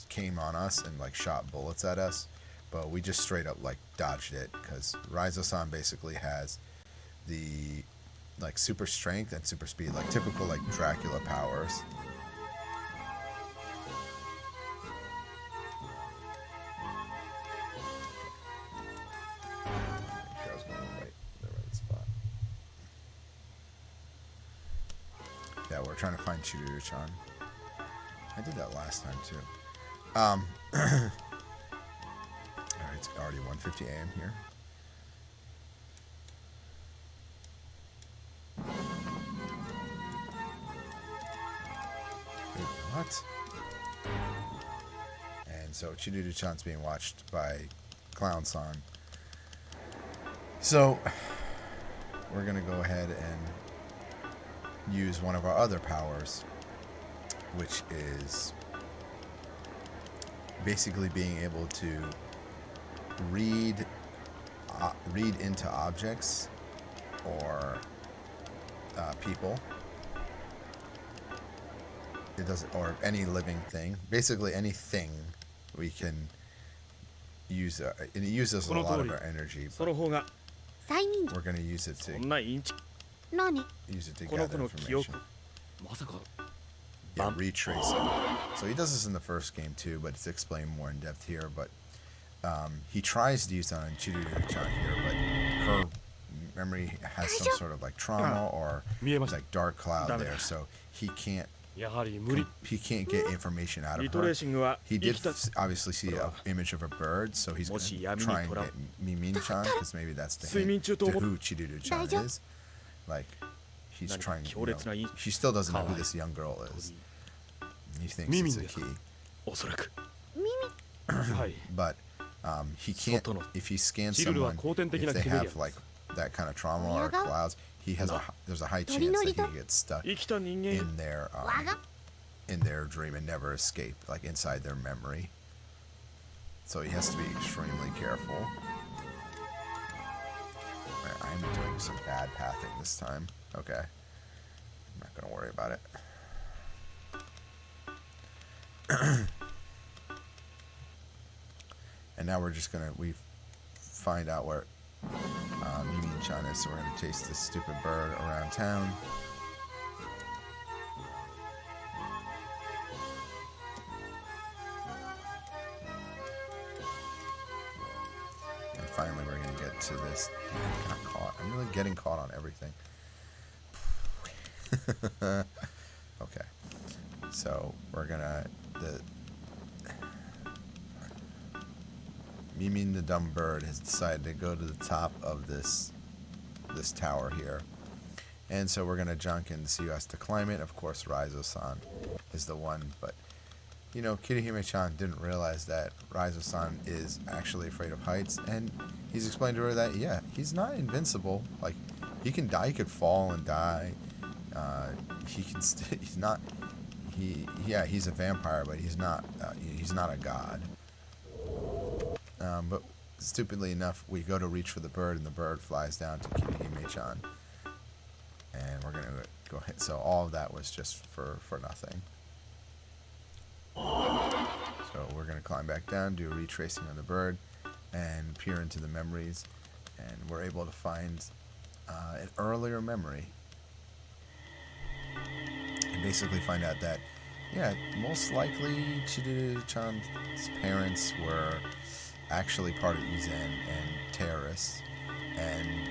came on us and like shot bullets at us, but we just straight up like dodged it because Raizo-san basically has the like super strength and super speed, like typical like Dracula powers. Yeah, we're trying to find Chiruru-chan. I did that last time too. Alright, it's already 1:50 a.m. here. Wait, what? And so Chiruru-chan's being watched by Clown-san. So we're gonna go ahead and use one of our other powers, which is basically being able to read into objects or people. It doesn't, or any living thing. Basically anything we can use. It uses a lot of our energy, but we're gonna use it to gather information. Yeah, retracing. So he does this in the first game too, but it's explained more in depth here. But he tries to use that on Chiruru-chan here, but her memory has some sort of like trauma or like dark cloud there, so he can't get information out of her. He did obviously see an image of a bird, so he's going to try and get Mimin-chan, because maybe that's the hint to who Chiruru-chan is. Like, he's trying, you know, she still doesn't know who this young girl is. He thinks it's a key. But he can't, if he scans someone, if they have like that kind of trauma or clouds, there's a high chance that he can get stuck in their dream and never escape, like inside their memory. So he has to be extremely careful. I'm doing some bad pathing this time. Okay. I'm not gonna worry about it. And now we're just gonna, we find out where Mimin-chan is, so we're gonna chase this stupid bird around town. And finally we're gonna get to this. I got caught. I'm really getting caught on everything. Okay. So we're gonna, Mimin the dumb bird has decided to go to the top of this tower here, and so we're gonna junk and see who has to climb it. Of course, Raizo-san is the one, but you know, Kirihime-chan didn't realize that Raizo-san is actually afraid of heights, and he's explained to her that yeah, he's not invincible. Like, he can die, he could fall and die. He's not. He's a vampire, but he's not a god. But stupidly enough, we go to reach for the bird, and the bird flies down to Kirihime-chan. And we're gonna go ahead. So all of that was just for nothing. So we're gonna climb back down, do a retracing on the bird, and peer into the memories, and we're able to find an earlier memory. And basically find out that, yeah, most likely Chiruru-chan's parents were actually part of Izen and terrorists, and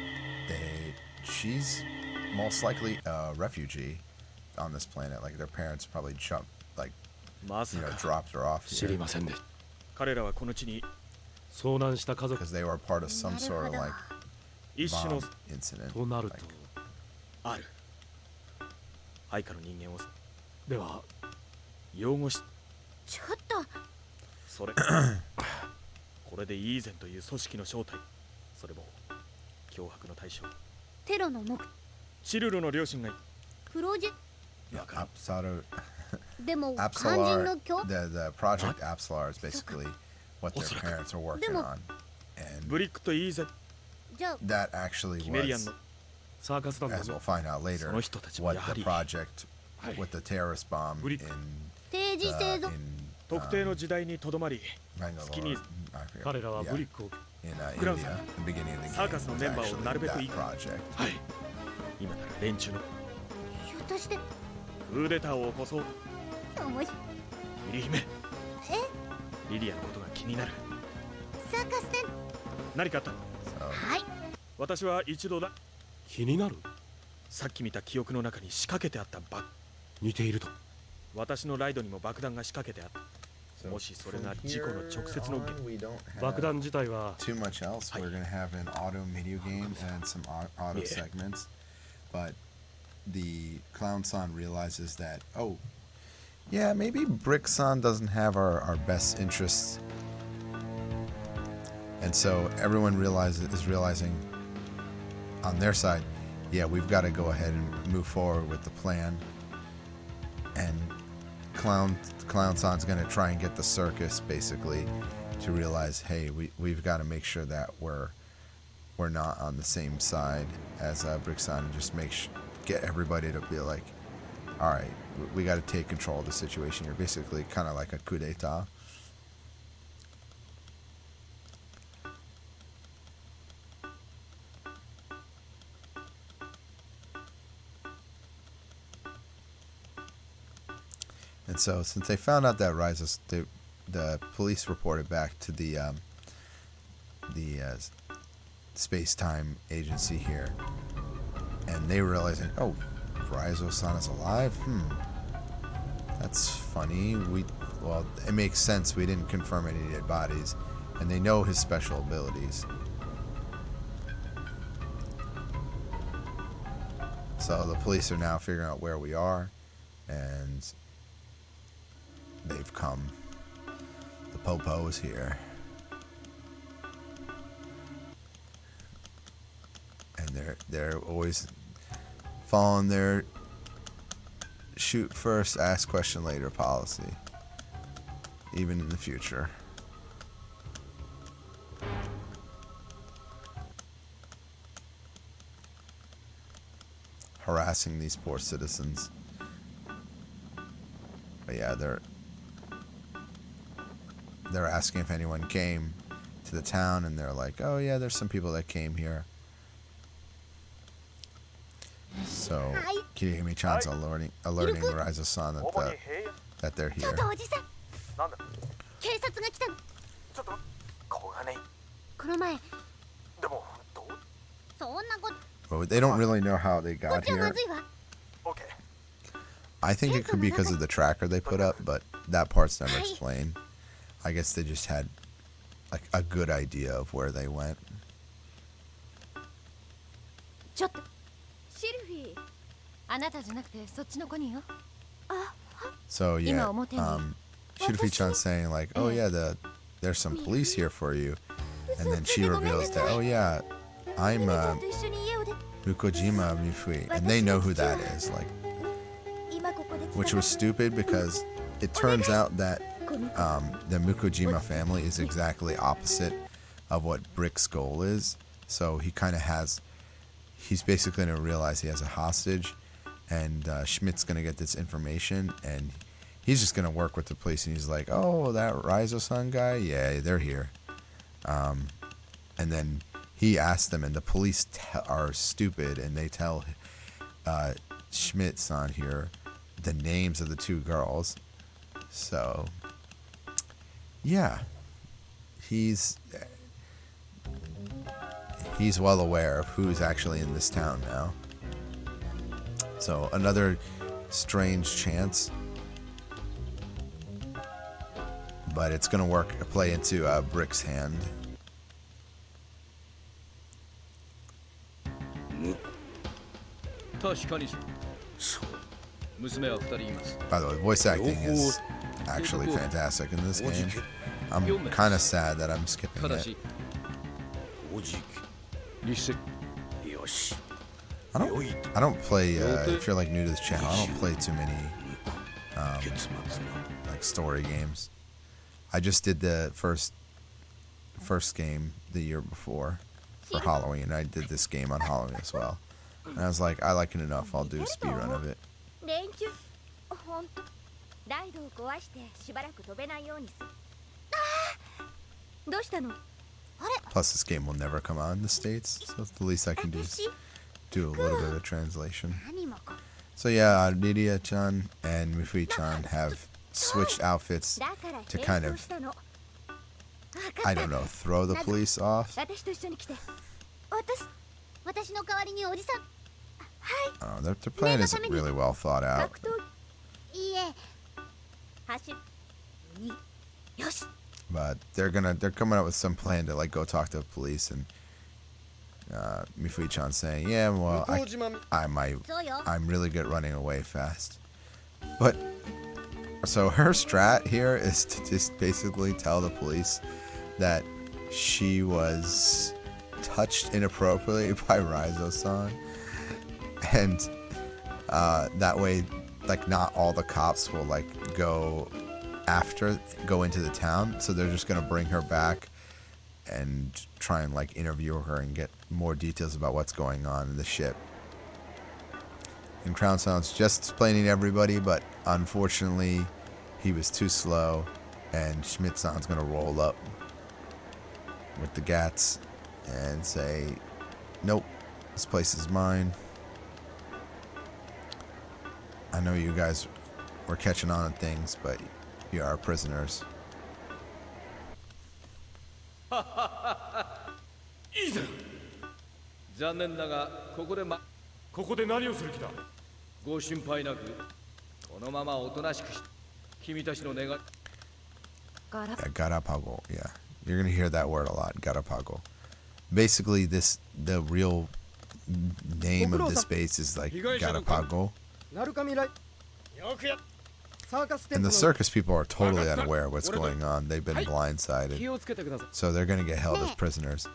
she's most likely a refugee on this planet. Like, their parents probably dropped her off here because they were part of some sort of like bomb incident. Like, ちょっとそれこれでイーゼンという組織の正体、それも脅迫の対象。テロの目シルルの両親がプロジェ Apsalar. でも肝心の The project Apsalar is basically what their parents are working on, ブリックとイーゼン、じゃあ that actually キメリアン was, のサーカス団 as の we'll find out later, その人たちも what やは the り project with the terrorist bomb in 定時製造 in 特定の時代にとどまり、 Bangalore, 月に I forget, 彼らは yeah, ブリックを in Ground India, the beginning of the サー game カスの was メンバーを actually なるべく that いい、 project. はい、今なら連中のひょっとしてクーデターを起こそう。面白いリリ姫、リリアのことが気になる。サーカス店何かあったの？ So はい私は一度だ。気になる？さっき見た記憶の中に仕掛けてあった似ていると。私のライドにも爆弾が仕掛けてあった。もしそれが事故の直接の we don't 爆 have 弾自体は too much else. We're gonna have an auto video game and some auto Yeah. segments, but the Clown-san realizes that, oh, yeah, maybe Brick-san doesn't have our best interests, and so everyone is realizing on their side, yeah, we've got to go ahead and move forward with the plan, and Clown-san's gonna try and get the circus basically to realize, hey, we've got to make sure that we're not on the same side as Brick-san, and just get everybody to be like, all right, we got to take control of the situation here. Basically, kind of like a coup d'état. And so, since they found out that rises, the police reported back to the space-time agency here, and they were realizing, oh, Raizo-san is alive? That's funny. Well, it makes sense. We didn't confirm any dead bodies, and they know his special abilities. So the police are now figuring out where we are, and they've come. The Popo is here. And they're always following their shoot first, ask question later policy, even in the future. Harassing these poor citizens. But yeah, they're asking if anyone came to the town, and they're like, oh yeah, there's some people that came here. So Kirihime-chan's alerting Raizo-san that they're ちょ here. っとおじさんなんだ？警察が来たのちょっと小金井。この前でもどう？そんなこと But they don't really know how they こっ got ちはま here. ずいわ OK。 I think it could be because of the tracker they put up, but that part's never explained. I guess they just had like a good idea of where they went. ちょっとシルフィーあなたじゃなくてそっちの子によ So yeah, 今表に Shirfi-chan saying like, oh yeah, there's some police here for you, and then she reveals that, oh yeah, I'm と一緒に家を出 Mukojima Mifui, and they know who that is, like, 今ここで which was stupid because it turns out that the Mukojima family is exactly opposite of what Brick's goal is. So he kind of he's basically going to realize he has a hostage, and Schmidt's going to get this information, and he's just going to work with the police, and he's like, oh, that Raizo-san guy? Yeah, they're here. And then he asks them, and the police are stupid, and they tell Schmidt-san here the names of the two girls. So, yeah, he's well aware of who's actually in this town now. So another strange chance, but it's gonna play into Brick's hand. 確かにそう By the way, voice acting is actually fantastic in this game. I'm kind of sad that I'm skipping it. I don't play, if you're like new to this channel, I don't play too many like story games. I just did the first game the year before for Halloween. I did this game on Halloween as well. And I was like, I like it enough, I'll do a speedrun of it. Plus this game will never come out in the States, so the least I can do is do a little bit of translation. So yeah, Lidia-chan and Mifui-chan have switched outfits to kind of, I don't know, throw the police off. Their plan isn't really well thought out. But they're coming up with some plan to like go talk to the police, and Mifui-chan saying, yeah, well, I'm really good at running away fast. But so her strat here is to just basically tell the police that she was touched inappropriately by Raizo-san, and that way, like, not all the cops will like go into the town, so they're just gonna bring her back and try and like interview her and get more details about what's going on in the ship. And Crown Sound's just explaining to everybody, but unfortunately he was too slow, and Schmidt-san's gonna roll up with the GATs and say, nope, this place is mine. I know you guys were catching on to things, but you are prisoners. What? Yeah, Garapago. Yeah, you're gonna hear that word a lot. Garapago. Basically, the real name of this base is like Garapago. And the circus people are totally unaware of what's going on. They've been blindsided, so they're gonna get held as prisoners.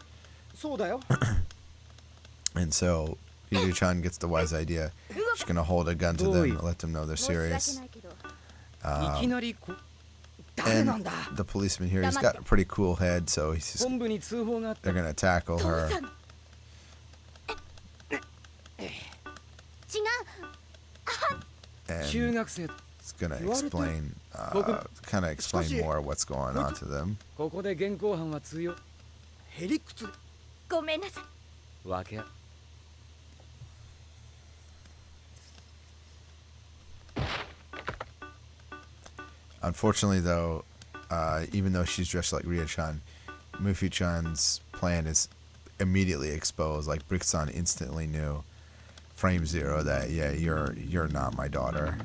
And so Lidia-chan gets the wise idea. She's gonna hold a gun to them and let them know they're serious. And the policeman here, he's got a pretty cool head, so they're gonna tackle her. And it's gonna explain, kind of explain more what's going on to them. Unfortunately, though, even though she's dressed like Ria-chan, Mifui-chan's plan is immediately exposed. Like, Brick-san instantly knew, frame zero, that yeah, you're not my daughter.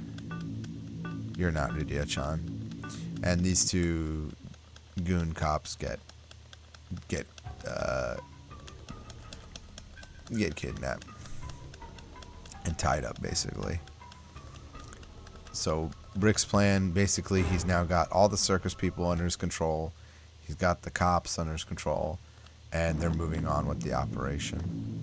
You're not Lidia-chan. And these two goon cops get kidnapped and tied up, basically. So Brick's plan, basically, he's now got all the circus people under his control. He's got the cops under his control, and they're moving on with the operation.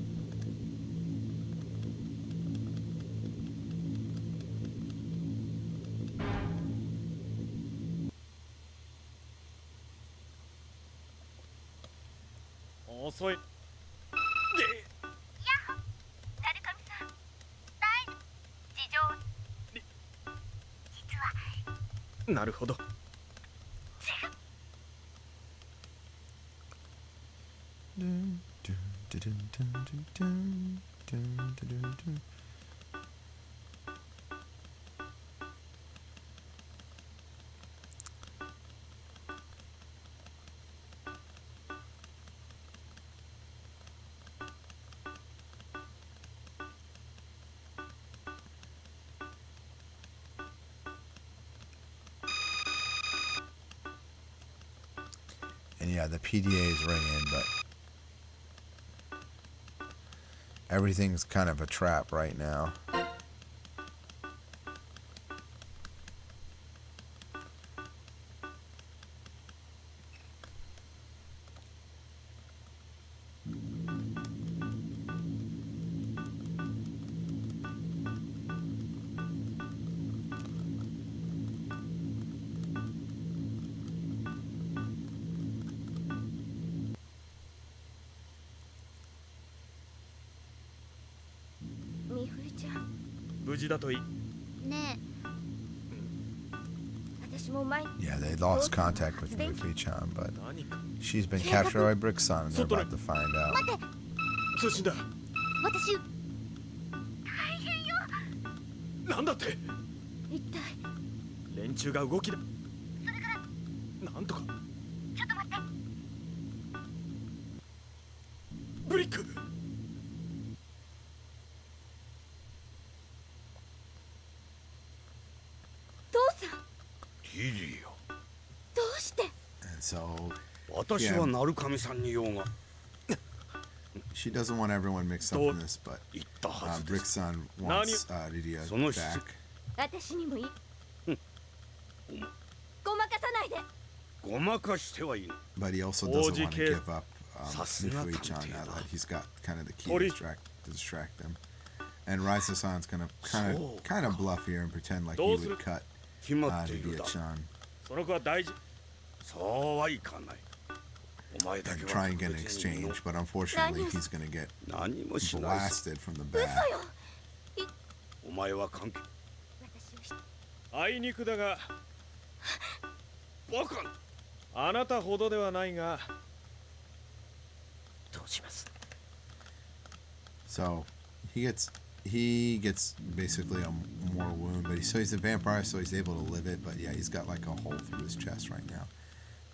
And yeah, the PDA is ringing, but everything's kind of a trap right now. 無事だといい。ねえ。私も前。Yeah, they lost contact with Luffy-chan, but she's been captured by Brick-san, and they're about to find out. 待って。通信だ。私。大変よ。なんだって。一体。連中が動きだ。それから。なんとか。ちょっと待って。ブリック。父さん。リリア。どうして。And so, 私は鳴神さんに用が。she doesn't want everyone mixed up in this, but Brick-san wants Lidia back. 私にもいい。ごまかさないで。ごまかしてはいい。But he also doesn't want to give up Luffy-chan now that he's got kind of the key to distract them. And Raisa-san's gonna kind of bluff here and pretend like he would cut Lidia-chan. その子は大事。そうはいかない。 And try and get an exchange, but unfortunately he's gonna get blasted from the back. お前は関係。あいにくだが。バカ。あなたほどではないが。どうします。 So he gets basically a more wound, but he's a vampire, so he's able to live it. But yeah, he's got like a hole through his chest right now.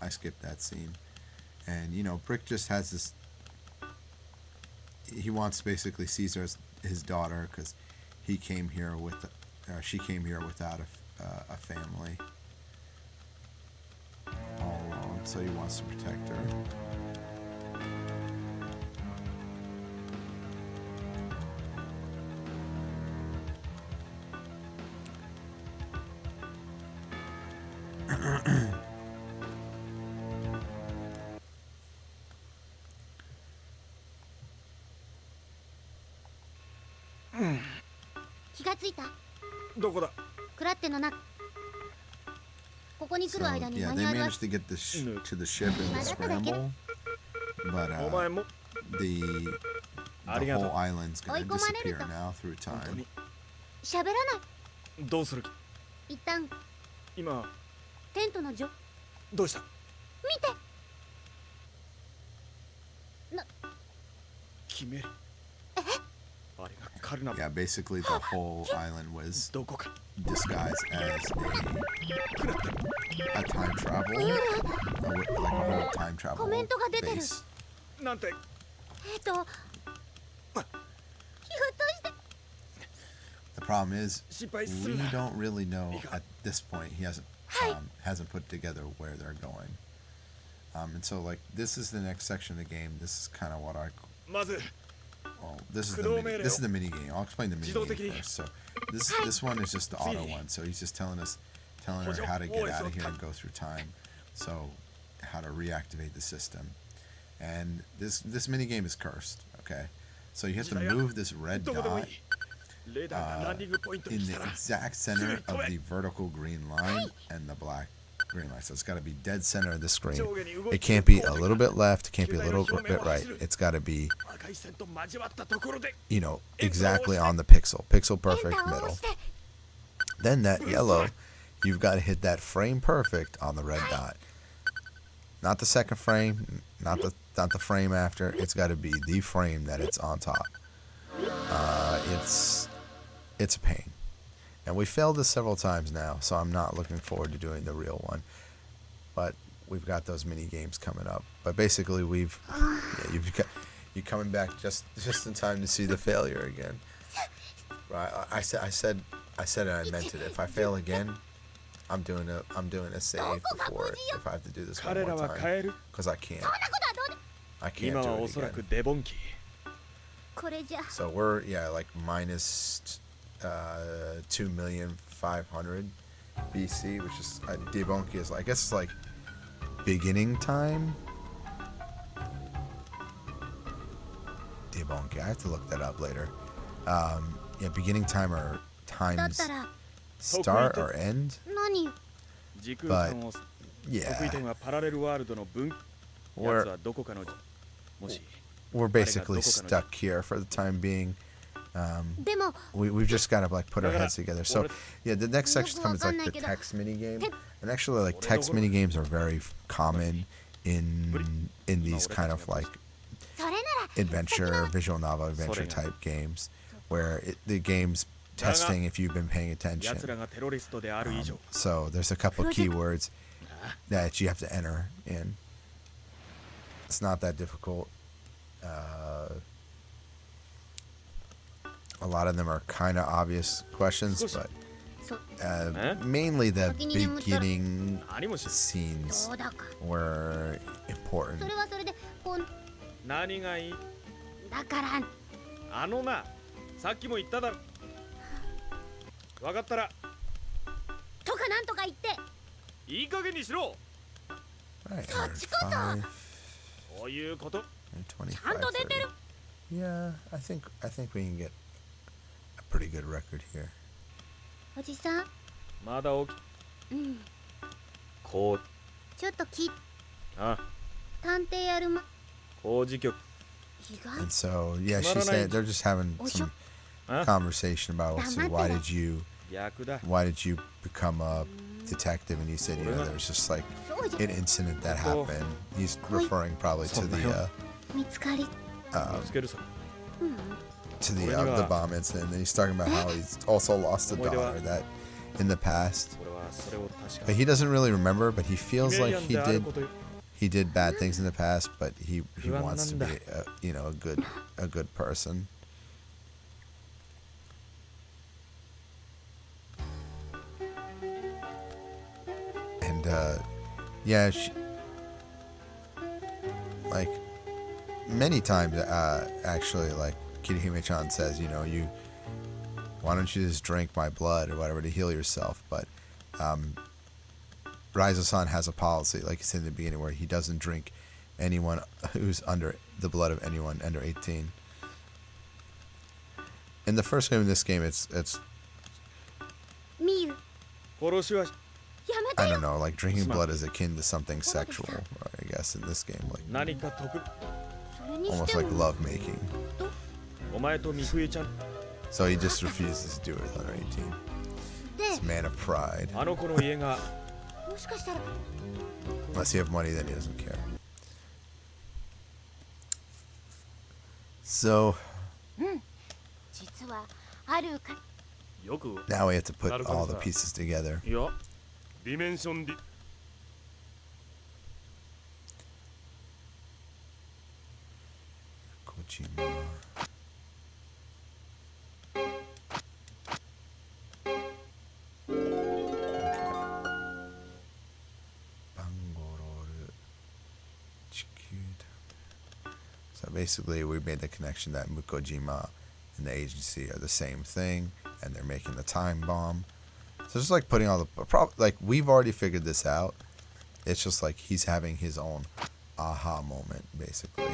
I skipped that scene. And you know, Brick just has this. He wants basically Caesar as his daughter because he came here with, she came here without a family, all alone. So he wants to protect her. 気がついた。どこだ。クラッテの中。ここに来る間に yeah, マ they ニュアルは。 managed to get to the ship in the scramble, but the whole island's gonna disappear now through time. 喋らない。どうする。一旦。今。テントのどうした。見て。決める。 Yeah, basically the whole island was disguised as a time travel, like a whole time travel base. なんて。The problem is, we don't really know at this point. He hasn't put together where they're going. And so like this is the next section of the game. This is kind of what I. Well, this is the mini game. I'll explain the mini game first. So this one is just the auto one. So he's just telling her how to get out of here and go through time. So how to reactivate the system. And this mini game is cursed. Okay, so you have to move this red dot in the exact center of the vertical green line and the black green line. So it's got to be dead center of the screen. It can't be a little bit left. It can't be a little bit right. It's got to be, you know, exactly on the pixel perfect middle. Then that yellow, you've got to hit that frame perfect on the red dot. Not the second frame, not the frame after. It's got to be the frame that it's on top. It's a pain. And we failed this several times now, so I'm not looking forward to doing the real one. But we've got those mini games coming up. But basically, you're coming back just in time to see the failure again. Right? I said it. I meant it. If I fail again, I'm doing a save before it. If I have to do this one more time, because I can't. I can't do it again. So we're like minus 2,500,000 BC, which is Debonki is like, I guess it's like beginning time. Debonki, I have to look that up later. Yeah, beginning time or times start or end. But yeah, we're basically stuck here for the time being. we've just got to like put our heads together. So yeah, the next section comes like the text mini game, and actually like text mini games are very common in these kind of like adventure, visual novel adventure type games, where the game's testing if you've been paying attention. So there's a couple of keywords that you have to enter in. It's not that difficult. A lot of them are kind of obvious questions, but mainly the beginning scenes were important. 何がいいだからさっきも言っただろ分かったらとかなんとか言っていい加減にしろ Right, そっちこそそういうことちゃんと出てる Yeah, I think we can get a pretty good record here. おじさんまだ起きうんこうちょっとあ探偵やるま And so, yeah, she said they're just having some conversation about why did you become a detective? And you said, you know, there's just like an incident that happened. He's referring probably to the bomb incident. And he's talking about how he's also lost a daughter that in the past. But he doesn't really remember, but he feels like he did bad things in the past, but he wants to be a good person. And yeah, like many times actually, like Kirihime-chan says, you know, why don't you just drink my blood or whatever to heal yourself? But Raizo-san has a policy, like he said in the beginning, where he doesn't drink anyone who's under the blood of anyone under 18. In the first game of this game, it's I don't know, like drinking blood is akin to something sexual, I guess, in this game, like almost like love making. So he just refuses to do it with under 18. This man of pride. Unless you have money, then he doesn't care. So now we have to put all the pieces together. Kojima. So basically, we made the connection that Mukojima and the agency are the same thing, and they're making the time bomb. So just like putting all the like we've already figured this out. It's just like he's having his own aha moment, basically.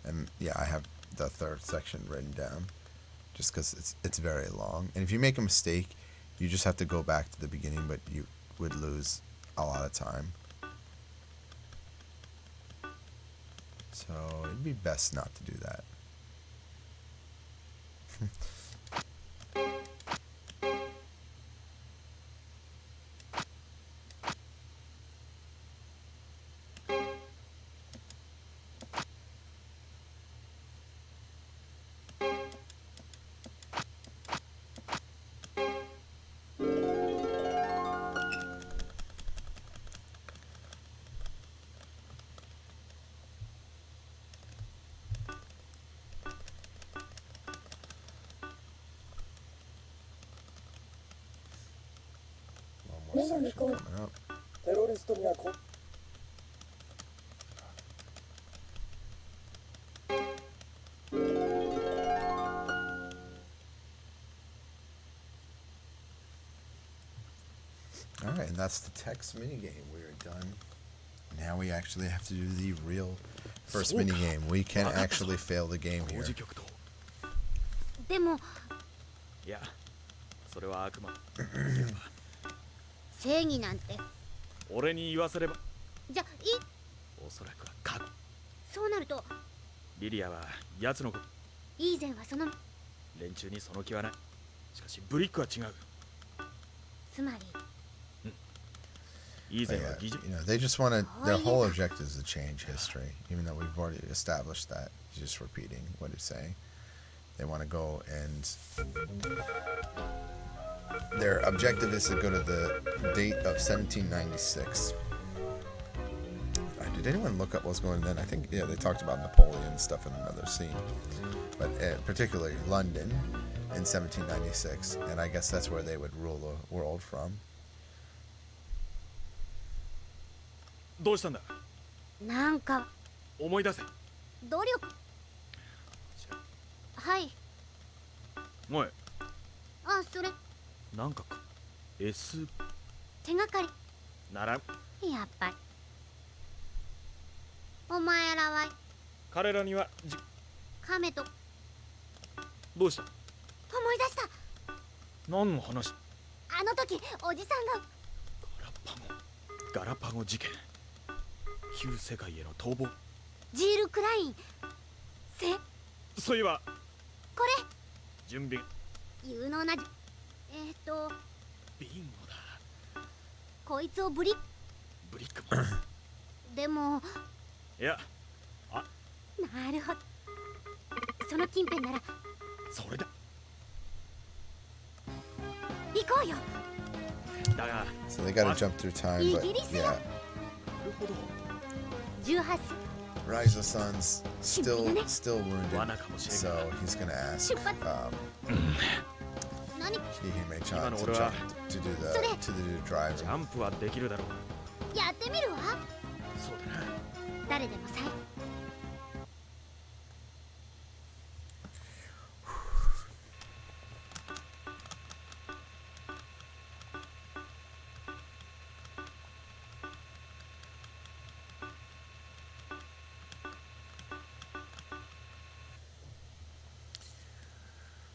And yeah, I have the third section written down, just because it's very long. And if you make a mistake, you just have to go back to the beginning, but you would lose a lot of time. So it'd be best not to do that. Coming up. Alright, and that's the text minigame. We're done. Now we actually have to do the real first minigame. We can actually fail the game here. でもいや、それは悪魔。正義なんて。俺に言わせれば。じゃ、おそらくは過去。そうなると、リリアは奴の子。以前はその連中にその気はない。しかしブリックは違う。つまり、以前は技術。You know, they just want to. Their whole objective is to change history, even though we've already established that. He's just repeating what he's saying. They want to go and their objective is to go to the date of 1796. Did anyone look up what's going on then? I think, yeah, they talked about Napoleon stuff in another scene. But particularly London in 1796. And I guess that's where they would rule the world from. どうしたんだ。なんか思い出せ。努力。はい。おい。あ、それ。なんか S。手がかり。ならん。やっぱり。お前らは。彼らには亀と。どうした。思い出した。何の話。あの時おじさんが。ガラパゴ事件。旧世界への逃亡。ジール・クライン。そういえばこれ準備。有能なビンゴだ。こいつをブリックもでもいやなるほど。その近辺ならそれだ。行こうよ。だが So they gotta jump through time, but yeah. 18歳。Raizo Sun's still wounded, so he's gonna ask Kirihime-chan to jump to do the driving. ジャンプはできるだろう。やってみるわ。そうだな。誰でもさ。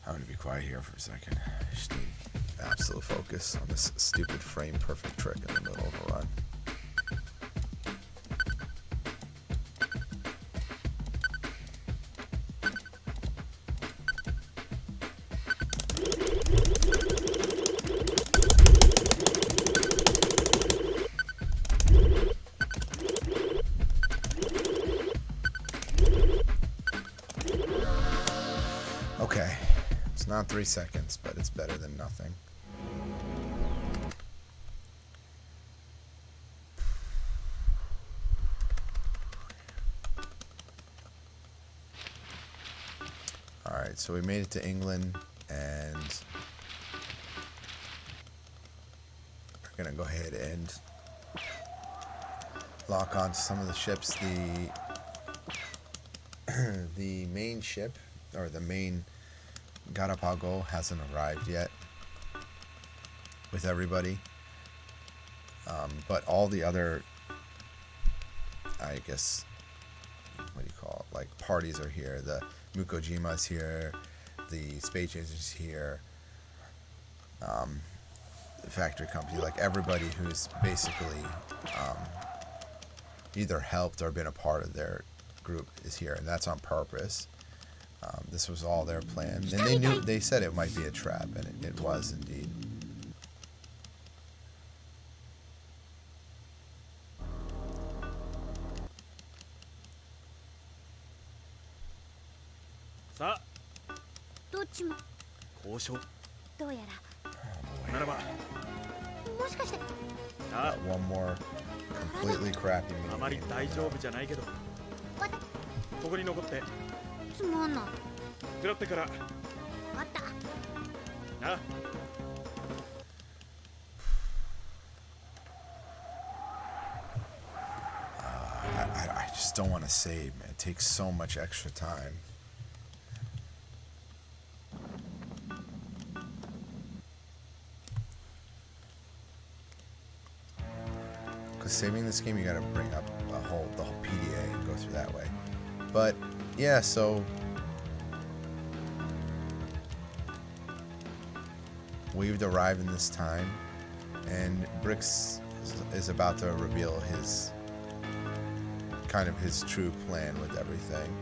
I'm gonna be quiet here for a second. I just need absolute focus on this stupid frame perfect trick in the middle of a run. Okay. It's not 3 seconds, but it's better than nothing. Alright, so we made it to England, and we're gonna go ahead and lock on to some of the ships. The main ship, or the main Garapago, hasn't arrived yet with everybody, but all the other, I guess, what do you call it, like parties are here. The Mukojima's here, the Space Chasers here, the factory company, like everybody who's basically either helped or been a part of their group is here, and that's on purpose. This was all their plan, and they said it might be a trap, and it was indeed. One more completely crappy meeting. つまんない。食らってから。わかった。あ。I just don't want to save, man. It takes so much extra time. Because saving this game, you gotta bring up the whole PDA and go through that way. But yeah, so we've arrived in this time. And Brix is about to reveal his true plan with everything.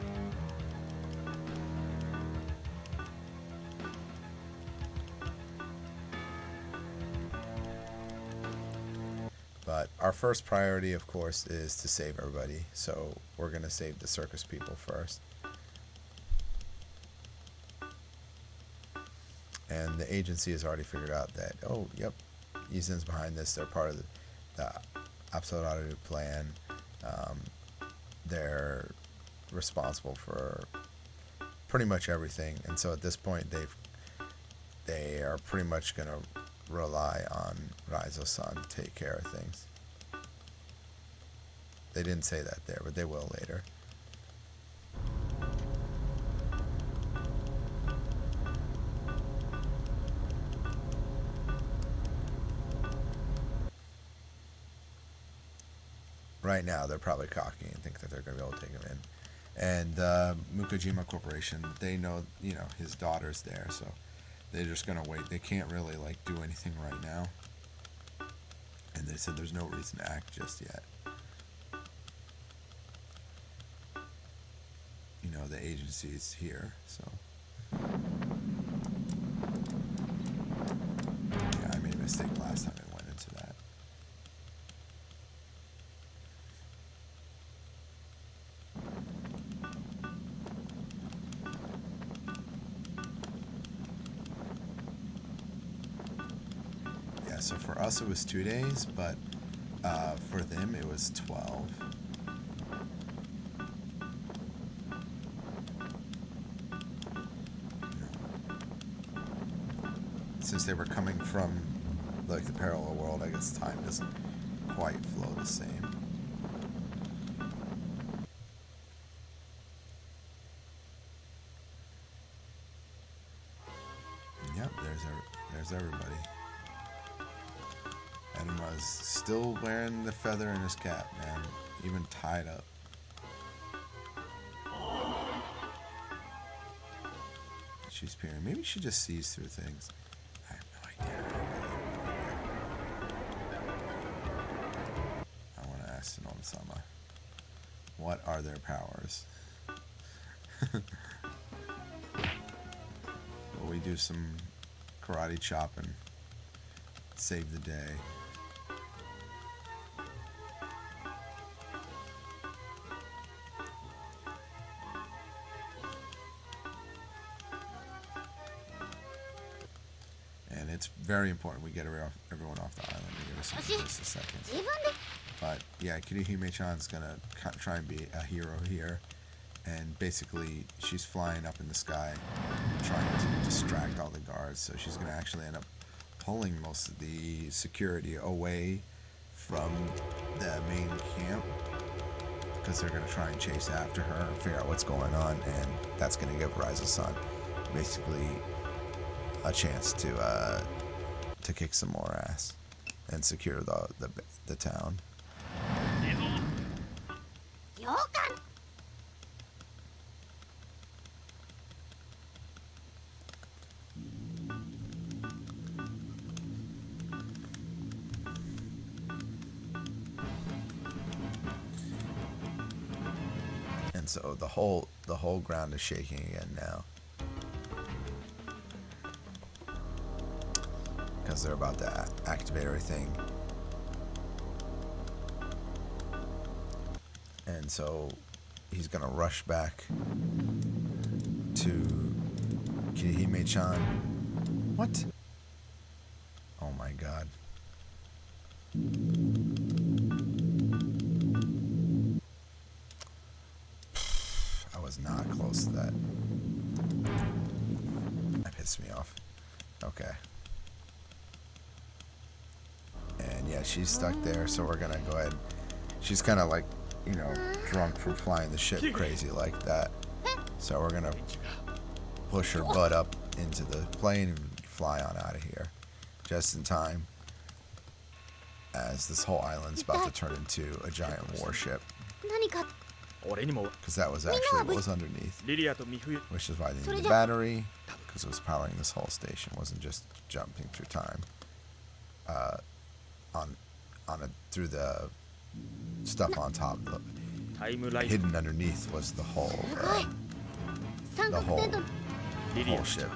But our first priority, of course, is to save everybody. So we're going to save the circus people first. And the agency has already figured out that, oh, yep, Izin's behind this. They're part of the Apsalar plan. They're responsible for pretty much everything. And so at this point, they are pretty much going to rely on Raizo-san to take care of things. They didn't say that there, but they will later. Right now, they're probably cocky and think that they're going to be able to take him in. And Mukajima Corporation, they know, his daughter's there, so they're just going to wait. They can't really, do anything right now. And they said there's no reason to act just yet. The agency's here, so. Yeah, I made a mistake last time I went into that. So for us it was 2 days, but for them it was 12. Since they were coming from the parallel world, I guess time doesn't quite flow the same. Yep, there's everybody. Enma's still wearing the feather in his cap, man. Even tied up. She's peering. Maybe she just sees through things. I have no idea. I want to ask Sonoma-sama. What are their powers? Will we do some karate chop and save the day? And it's very important we get everyone off the island. Give us just a second. But yeah, Kirihime-chan's gonna try and be a hero here. And basically, she's flying up in the sky, trying to distract all the guards. So she's gonna actually end up pulling most of the security away from the main camp, because they're going to try and chase after her and figure out what's going on, and that's going to give Raizo-san basically a chance to kick some more ass and secure the town. And so the whole ground is shaking again now, because they're about to activate everything. And so he's gonna rush back to Kirihime-chan. What? Oh my god. Not close to that. That pissed me off. Okay. And yeah, she's stuck there, so we're gonna go ahead. She's kind of like, drunk from flying the ship crazy like that. So we're gonna push her butt up into the plane and fly on out of here. Just in time, as this whole island's about to turn into a giant warship. Because that was actually what was underneath. Which is why they needed the battery, because it was powering this whole station. It wasn't just jumping through time. through the stuff on top. Hidden underneath was the whole ship.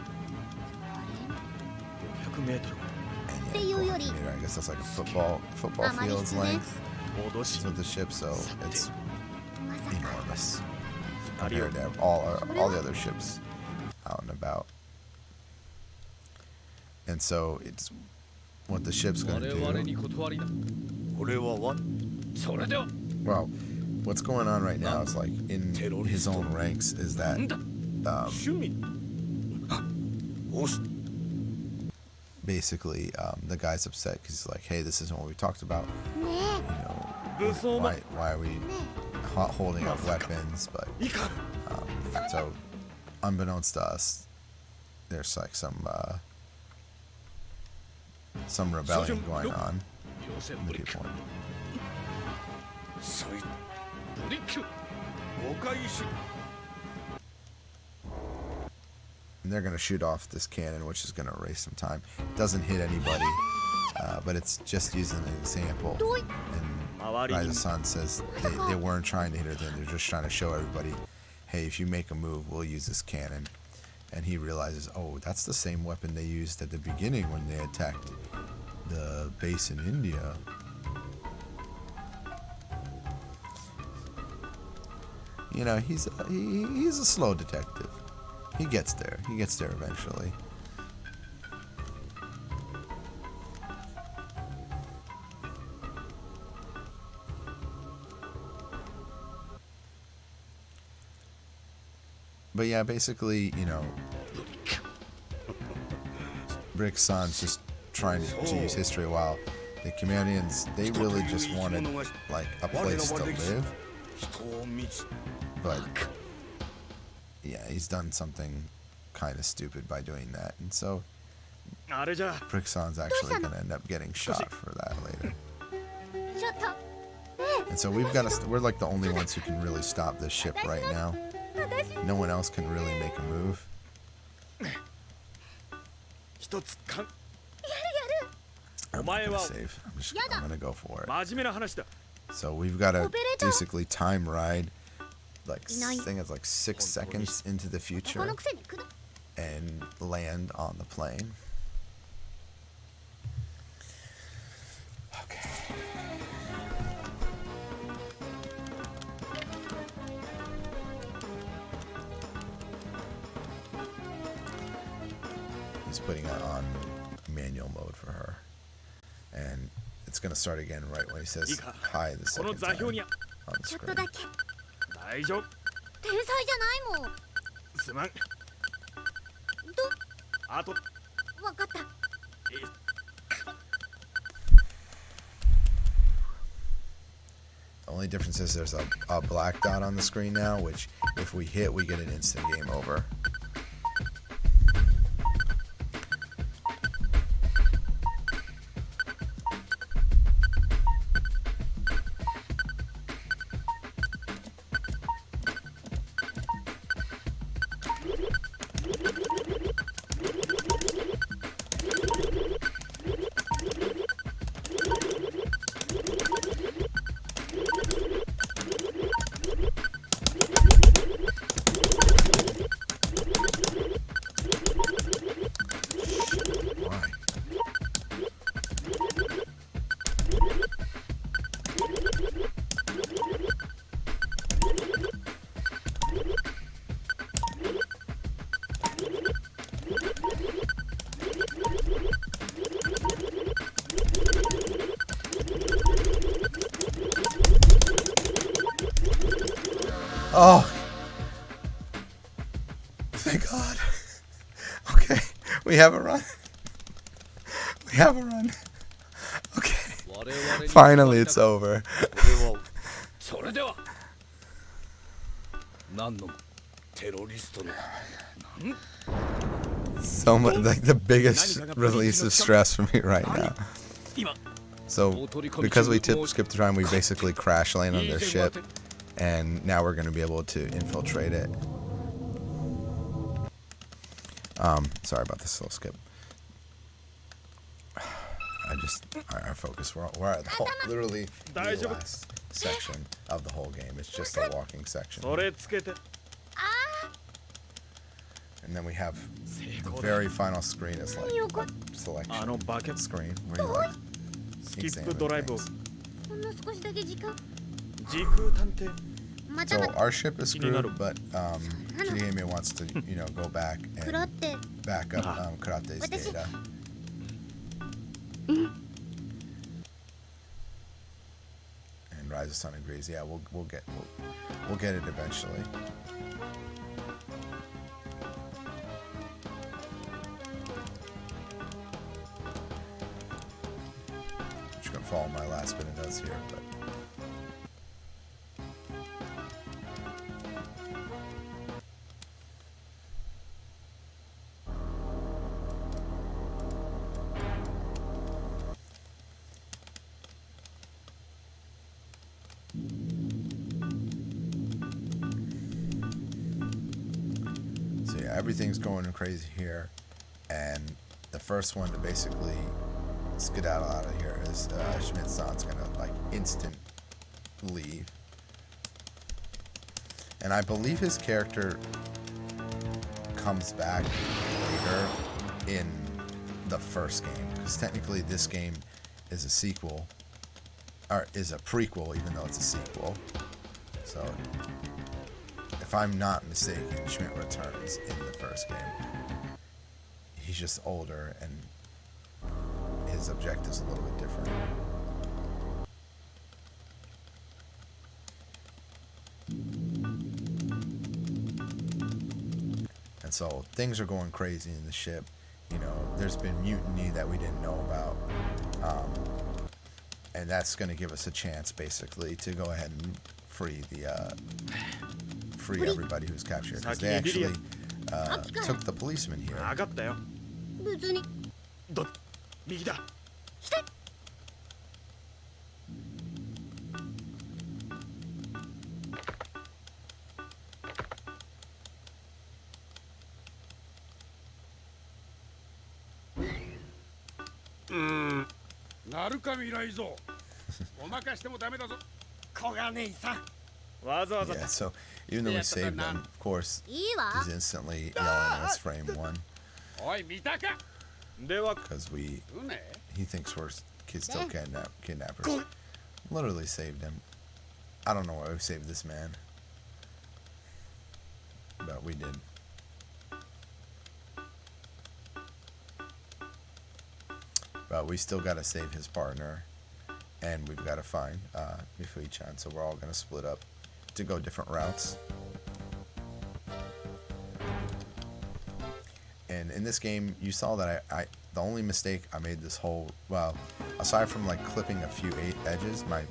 And yeah, I guess that's like a football field's length. Is with the ship, so it's enormous compared to all the other ships out and about. And so it's what the ship's going to do. Well, what's going on right now is like in his own ranks is that basically the guy's upset because he's like, hey, this isn't what we talked about. You know, why are we holding up weapons? But so unbeknownst to us, there's like some rebellion going on in the viewpoint. And they're going to shoot off this cannon, which is going to waste some time. It doesn't hit anybody, but it's just using an example. And Rise of Sun says they weren't trying to hit her, they're just trying to show everybody, hey, if you make a move, we'll use this cannon. And he realizes, oh, that's the same weapon they used at the beginning when they attacked the base in India. You know, he's a slow detective. He gets there. He gets there eventually. But yeah, basically, you know, Brick-san's just trying to use history, while the Cimmerians, they really just wanted like a place to live. But yeah, he's done something kind of stupid by doing that, and so Brick-san's actually going to end up getting shot for that later. And so we're like the only ones who can really stop this ship right now. No one else can really make a move. I'm gonna save. I'm gonna go for it. So we've got to basically time ride, like I think it's like 6 seconds into the future, and land on the plane. Okay. He's putting it on manual mode for her. And it's going to start again right when he says hi the second time on the screen. The only difference is there's a black dot on the screen now, which if we hit, we get an instant game over. Oh, thank God. Okay, we have a run. We have a run. Okay, finally it's over. So much, like the biggest release of stress for me right now. So, because we skipped the time, we basically crash land on their ship. And now we're going to be able to infiltrate it. Sorry about this little skip. our focus. We're at the whole, literally the last section of the whole game. It's just a walking section. And then we have the very final screen is like a selection screen where you like examine things. Jikuu Tantei. So our ship is screwed, but Kirihime wants to, go back and back up Karate's data. And Rise of Sun agrees. Yeah, we'll get it eventually. I'm just gonna follow my last bit of notes here, but. Everything's going crazy here, and the first one to basically skedaddle out of here is Schmidt-san's gonna like instant leave, and I believe his character comes back later in the first game, because technically this game is a sequel, or is a prequel, even though it's a sequel. So if I'm not mistaken, Schmidt returns in the first game. He's just older, and his objective's a little bit different. And so things are going crazy in the ship. There's been mutiny that we didn't know about. And that's going to give us a chance, basically, to go ahead and free everybody who's captured, because they actually took the policeman here. Yeah, so even though we saved him, of course, he's instantly yelling at us frame one. Because he thinks we're still kidnappers. Literally saved him. I don't know why we saved this man, but we did. But we still gotta save his partner, and we've gotta find Mifui-chan, so we're all gonna split up to go different routes. And in this game, you saw that the only mistake I made this whole, aside from like clipping a few edges, my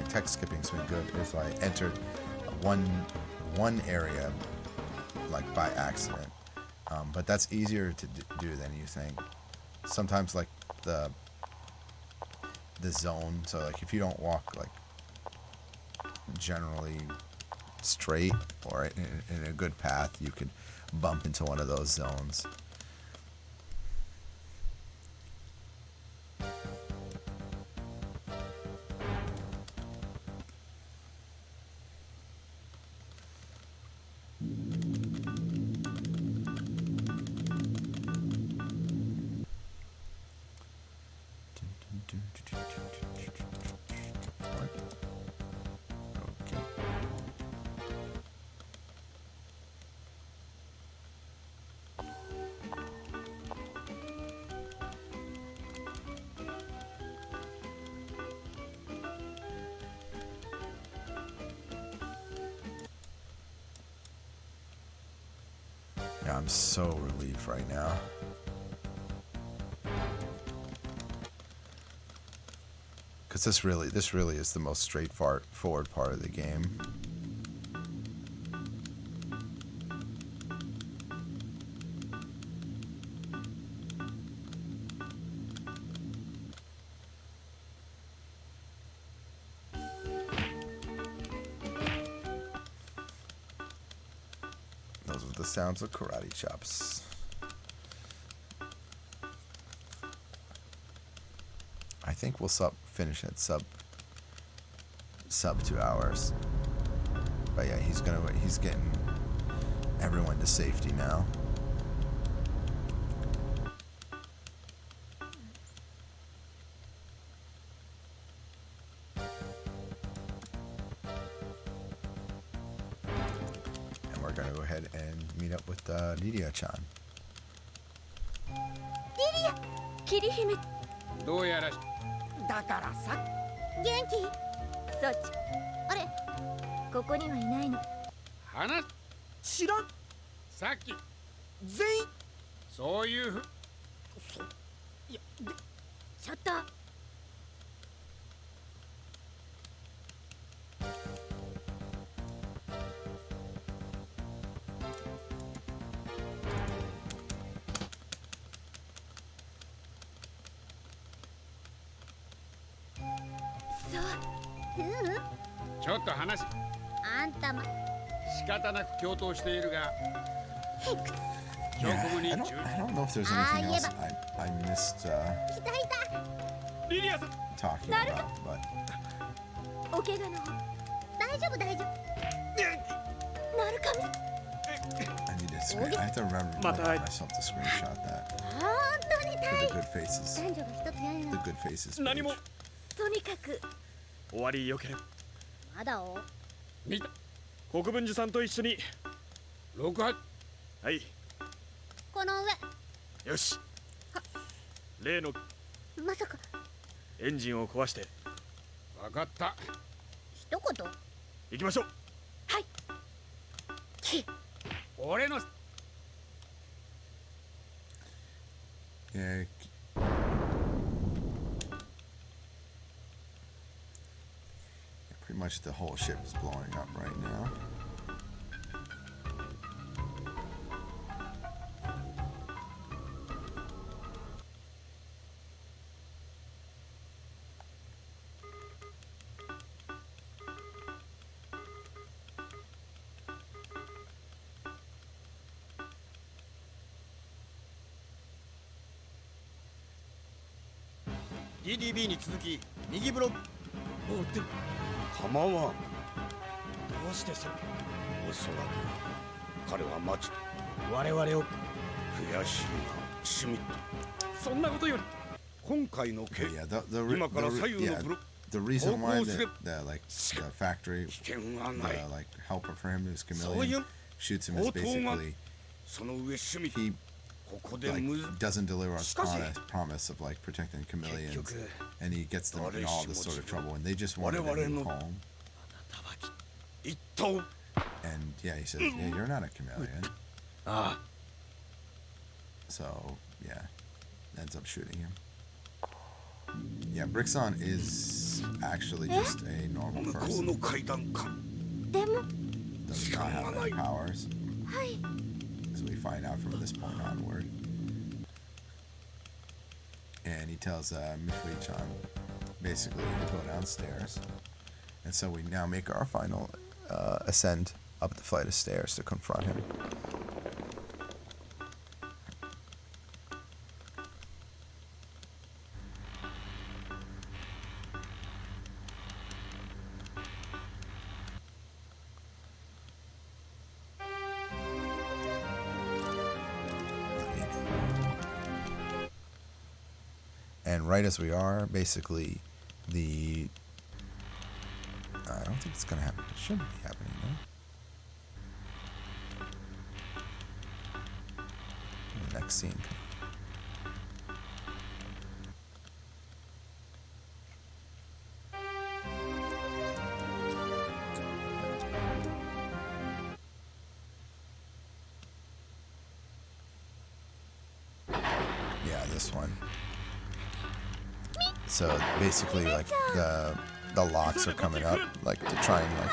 text skipping's been good, is I entered one area like by accident. But that's easier to do than you think. Sometimes like the zone, so like if you don't walk like generally straight or in a good path, you could bump into one of those zones. Yeah, I'm so relieved right now. Because this really is the most straightforward part of the game. Those are the sounds of karate chops. think we'll finish at sub 2 hours. But yeah, he's getting everyone to safety now. And we're gonna go ahead and meet up with Lidia-chan. Lidia! Kirihime! どうやらだからさ元気そっちあれここにはいないの話知らんさっき全員そういうふいやでちょっとちょっと話あんたも仕方なく共闘しているが Yeah, I don't know if there's anything else I missed いたいたリリアさん talking about, but お怪我の方大丈夫大丈夫なるかみ I have to remember myself to screenshot that. 本当に For 大 the good faces. 男女が一つやる The の good faces. 何も page. とにかく終わりよければまだお見た国分寺さんと一緒に6発はいこのよし例の上まさかエンジンを壊して分かった一言行きましょうはい俺の Yeah. Pretty much the whole ship is blowing up right now. DDB に続き右ブロックもうって構わん。どうしてそれおそらく彼は待ち我々を悔しいがシュミッそんなことよりト今回の Okay, 件 yeah, the 今から左右の yeah, ブロック the reason why 航行すれ the like the factory 危険はない the like helper for him who's そういう Chameleon shoots him is 応答が basically その上シュミット he ここで like むず doesn't deliver on しかし a promise of like protecting chameleons 結局 and he gets them in all this sort of trouble and they just wanted a 我々 new の home 一刀 and yeah he says yeah you're not a chameleon ああ so yeah ends up shooting him. Yeah, Brixon is actually just a normal 向こう person. の階段かでも Does not have any powers. はい So we find out from this point onward. And he tells Mifui-chan basically to go downstairs. And so we now make our final ascent up the flight of stairs to confront him. And right as we are, basically, the... I don't think it's going to happen. It shouldn't be happening, no? The next scene. Yeah, this one. So basically, like the locks are coming up, like to try and like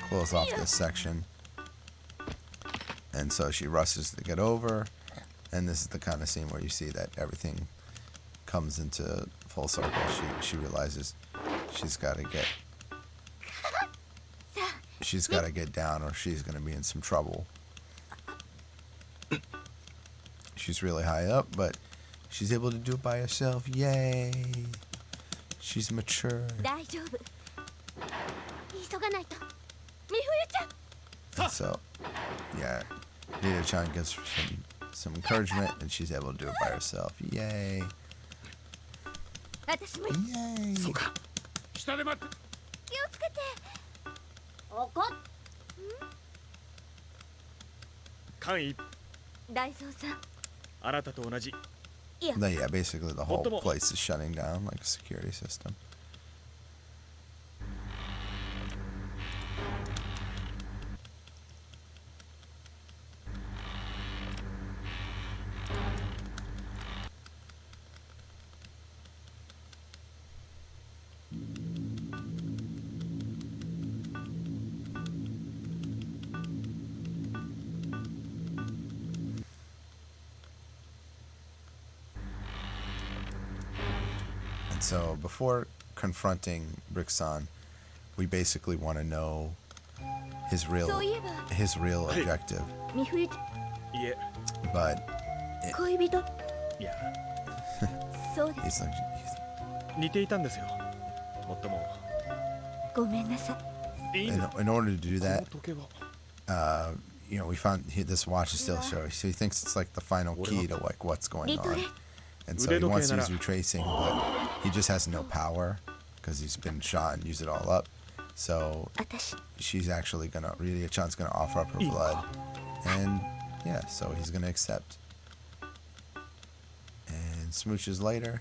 close off this section. And so she rushes to get over, and this is the kind of scene where you see that everything comes into full circle. She realizes she's got to get down, or she's gonna be in some trouble. She's really high up, but she's able to do it by herself. Yay! She's mature. 大丈夫。急がないと。美冬ちゃん。 And so, yeah, Rita-chan gives her some encouragement, and she's able to do it by herself. Yay! 私も。 Yay! そうか。下で待って。気をつけて。おこ。間一。大蔵さん。あなたと同じ。 Yeah, basically the whole place is shutting down like a security system. So before confronting Brick-san, we basically want to know his real objective. But he's like, 似ていたんですよ。もっとも。ごめんなさい。 in order to do that, we found this watch is still show. So he thinks it's like the final key to like what's going on. And so he wants to use retracing, but he just has no power because he's been shot and used it all up. So she's actually gonna, Rydia-chan's gonna offer up her blood, and yeah, so he's gonna accept. And smooches later.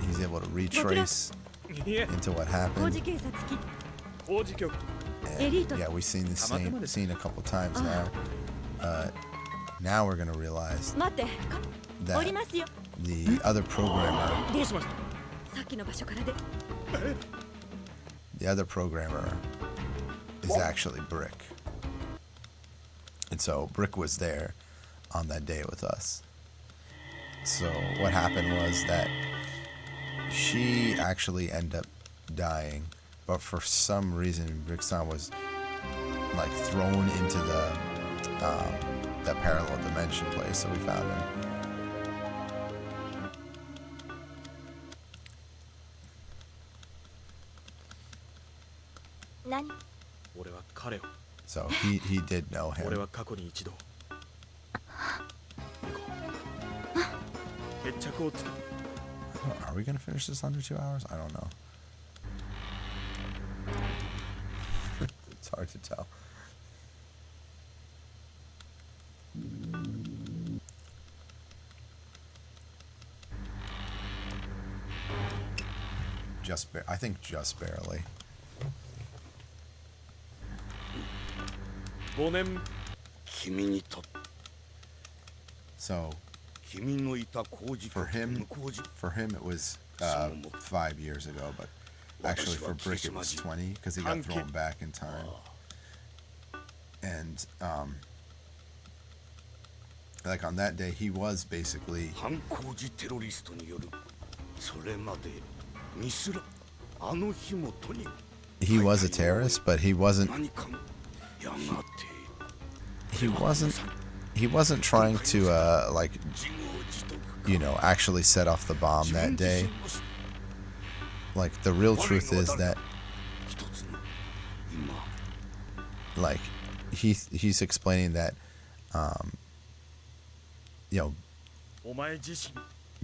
He's able to retrace into what happened. And yeah, we've seen this same scene a couple times now. Now we're gonna realize that the other programmer is actually Brick. And so Brick was there on that day with us. So what happened was that she actually ended up dying, but for some reason Brick-san was like thrown into that parallel dimension place, so we found him. So he did know him. Are we gonna finish this under 2 hours? I don't know. It's hard to tell. I think just barely. So for him it was 5 years ago, but actually for Brick it was 20 because he got thrown back in time. And like on that day he was basically he was a terrorist, but he wasn't trying to actually set off the bomb that day. Like the real truth is that like he's explaining that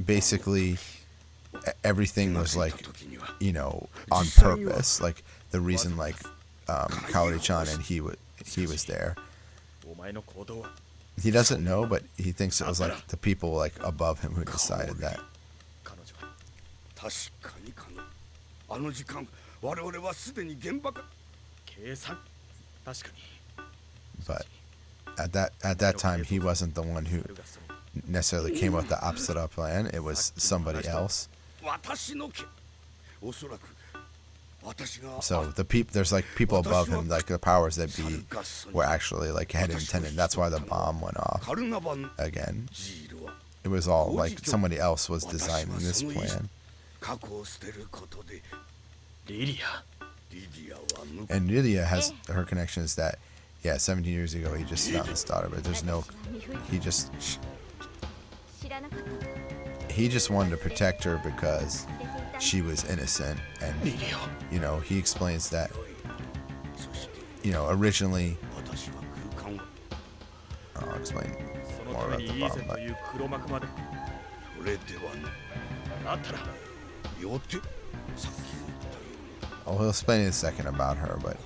basically everything was like on purpose. Like the reason like Kaori-chan and he was there. He doesn't know, but he thinks it was like the people like above him who decided that. But at that time he wasn't the one who necessarily came up with the Apsalar plan. It was somebody else. So there's like people above him, like the powers that be, were actually like head intended. That's why the bomb went off again. It was all like somebody else was designing this plan. And Rydia has her connection is that 17 years ago he just found his daughter, but there's no, he just wanted to protect her because she was innocent, and you know, he explains that, you know, originally, I'll explain more at the bottom, but he'll explain in a second about her, but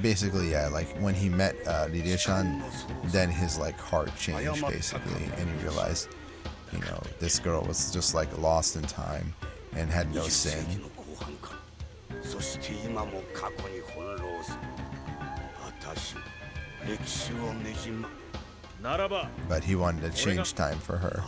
basically, yeah, like when he met Lidia-chan, then his like heart changed basically, and he realized, you know, this girl was just like lost in time and had no sin. But he wanted to change time for her.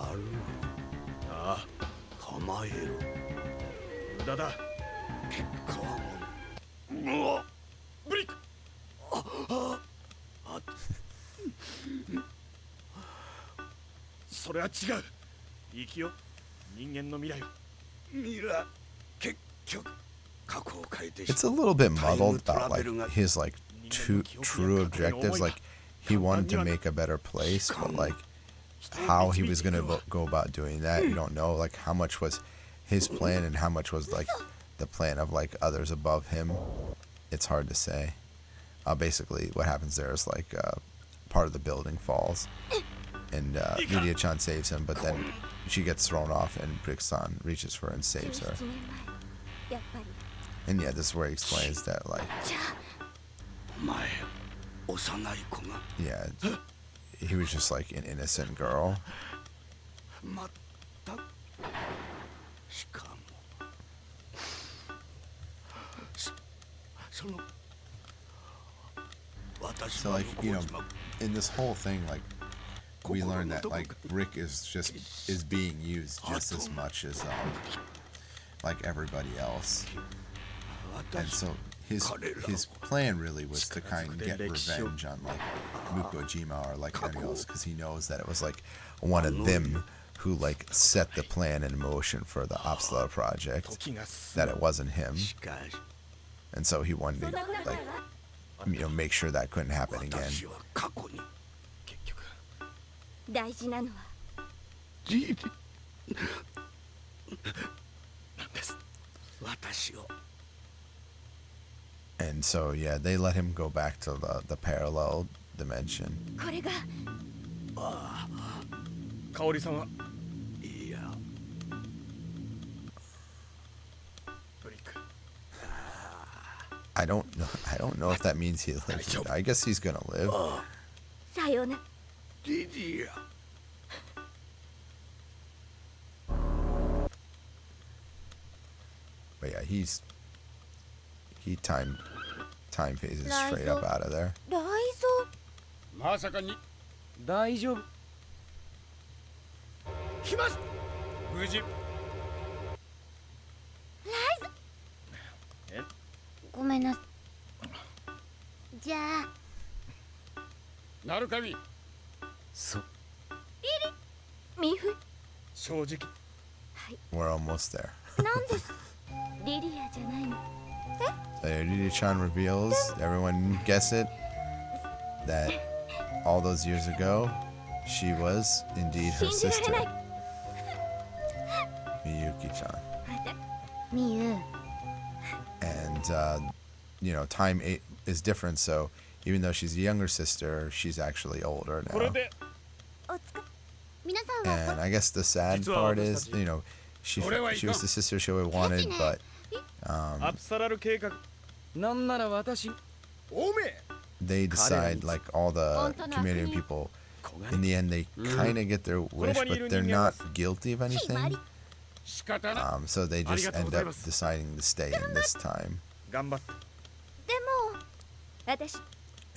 It's a little bit muddled about like his like true objectives. Like he wanted to make a better place, but like how he was gonna go about doing that, you don't know. Like how much was his plan and how much was like the plan of like others above him. It's hard to say. Basically, what happens there is like part of the building falls, and Lidia-chan saves him, but then she gets thrown off, and Brick-san reaches for her and saves her. And yeah, this is where he explains that, like, yeah, he was just like an innocent girl. So like, you know, in this whole thing, like, we learned that like Rick is being used just as much as like everybody else, and so his plan really was to kind of get revenge on like Mukojima or like anyone else, because he knows that it was like one of them who like set the plan in motion for the Apsalar project, that it wasn't him, and so he wanted to like, you know, make sure that couldn't happen again. And so yeah, they let him go back to the parallel dimension. I don't know if that means he lives. I guess he's gonna live. But yeah, he time phases straight up out of there. We're almost there. So Lidia-chan reveals, everyone guess it, that all those years ago, she was indeed her sister, Miyuki-chan. And, you know, time is different, so even though she's a younger sister, she's actually older now. And I guess the sad part is, you know, she was the sister she wanted, but they decide, like all the community people, in the end they kind of get their wish, but they're not guilty of anything. So they just end up deciding to stay in this time.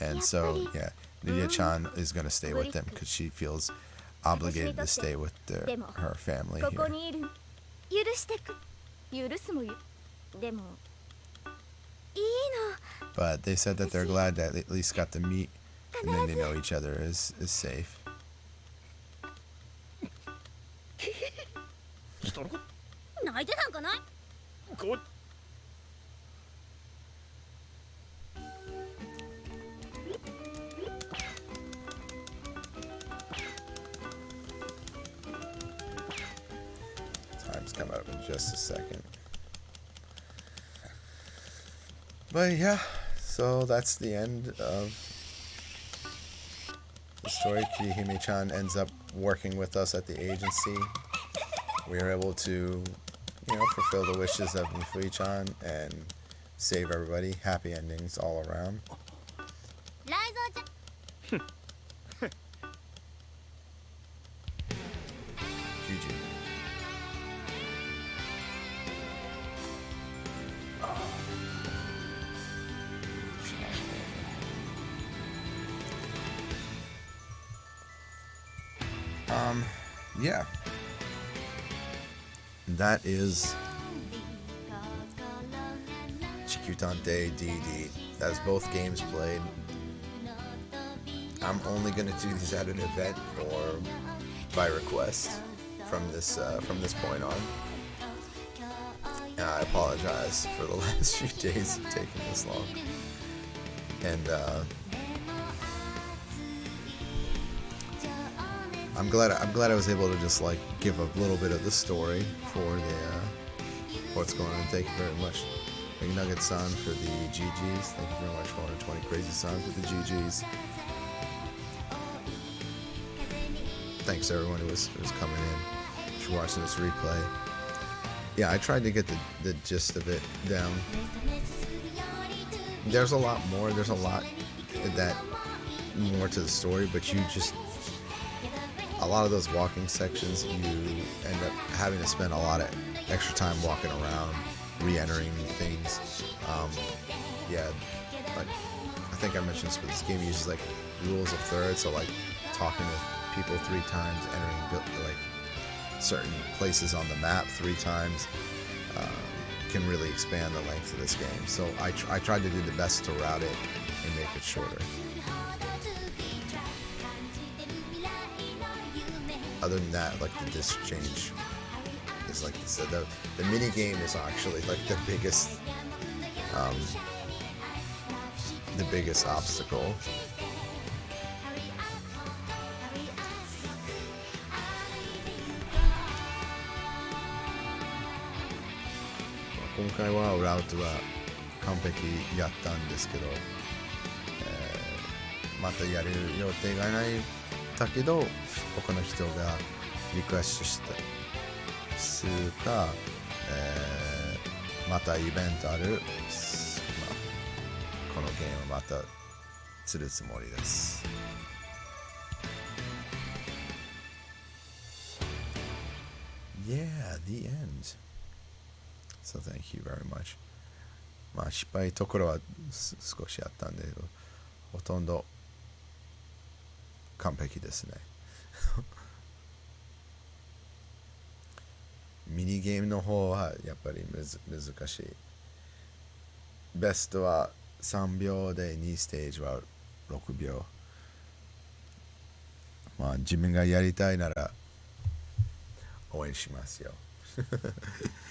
And so yeah, Lidia-chan is gonna stay with them because she feels obligated to stay with her family here. But they said that they're glad that they at least got to meet, and then they know each other is safe. こ Time's come up in just a second. But yeah, so that's the end of the story. Kirihime-chan ends up working with us at the agency. We are able to, fulfill the wishes of Mifui-chan and save everybody. Happy endings all around. GG. Yeah. That is Jikuu Tantei DD. That's both games played. I'm only gonna do these at an event or by request from this point on. I apologize for the last few days of taking this long. And I'm glad I was able to just like give a little bit of the story for the what's going on. Thank you very much, McNugget-san, for the GGs. Thank you very much for 120 Crazy Son for the GGs. Thanks to everyone who was coming in for watching this replay. Yeah, I tried to get the gist of it down. There's a lot more. There's a lot more to the story, but a lot of those walking sections, you end up having to spend a lot of extra time walking around, re-entering things. Yeah, like I think I mentioned this, but this game uses like rules of thirds, so like talking to people 3 times, entering like certain places on the map 3 times, can really expand the length of this game. So I tried to do the best to route it and make it shorter. Other than that, like the disc change is like so the mini game is actually like the biggest obstacle. This time, route was perfect. やったんですけど、またやる予定がない。だけど他の人がリクエストしたするか、またイベントある、このゲームをまたするつもりです。Yeah, the end. So thank you very much. まあ失敗ところは少しあったんで、ほとんど完璧ですね。ミニゲームの方はやっぱり難しい。ベストは3秒で2ステージは6秒。まあ自分がやりたいなら応援しますよ。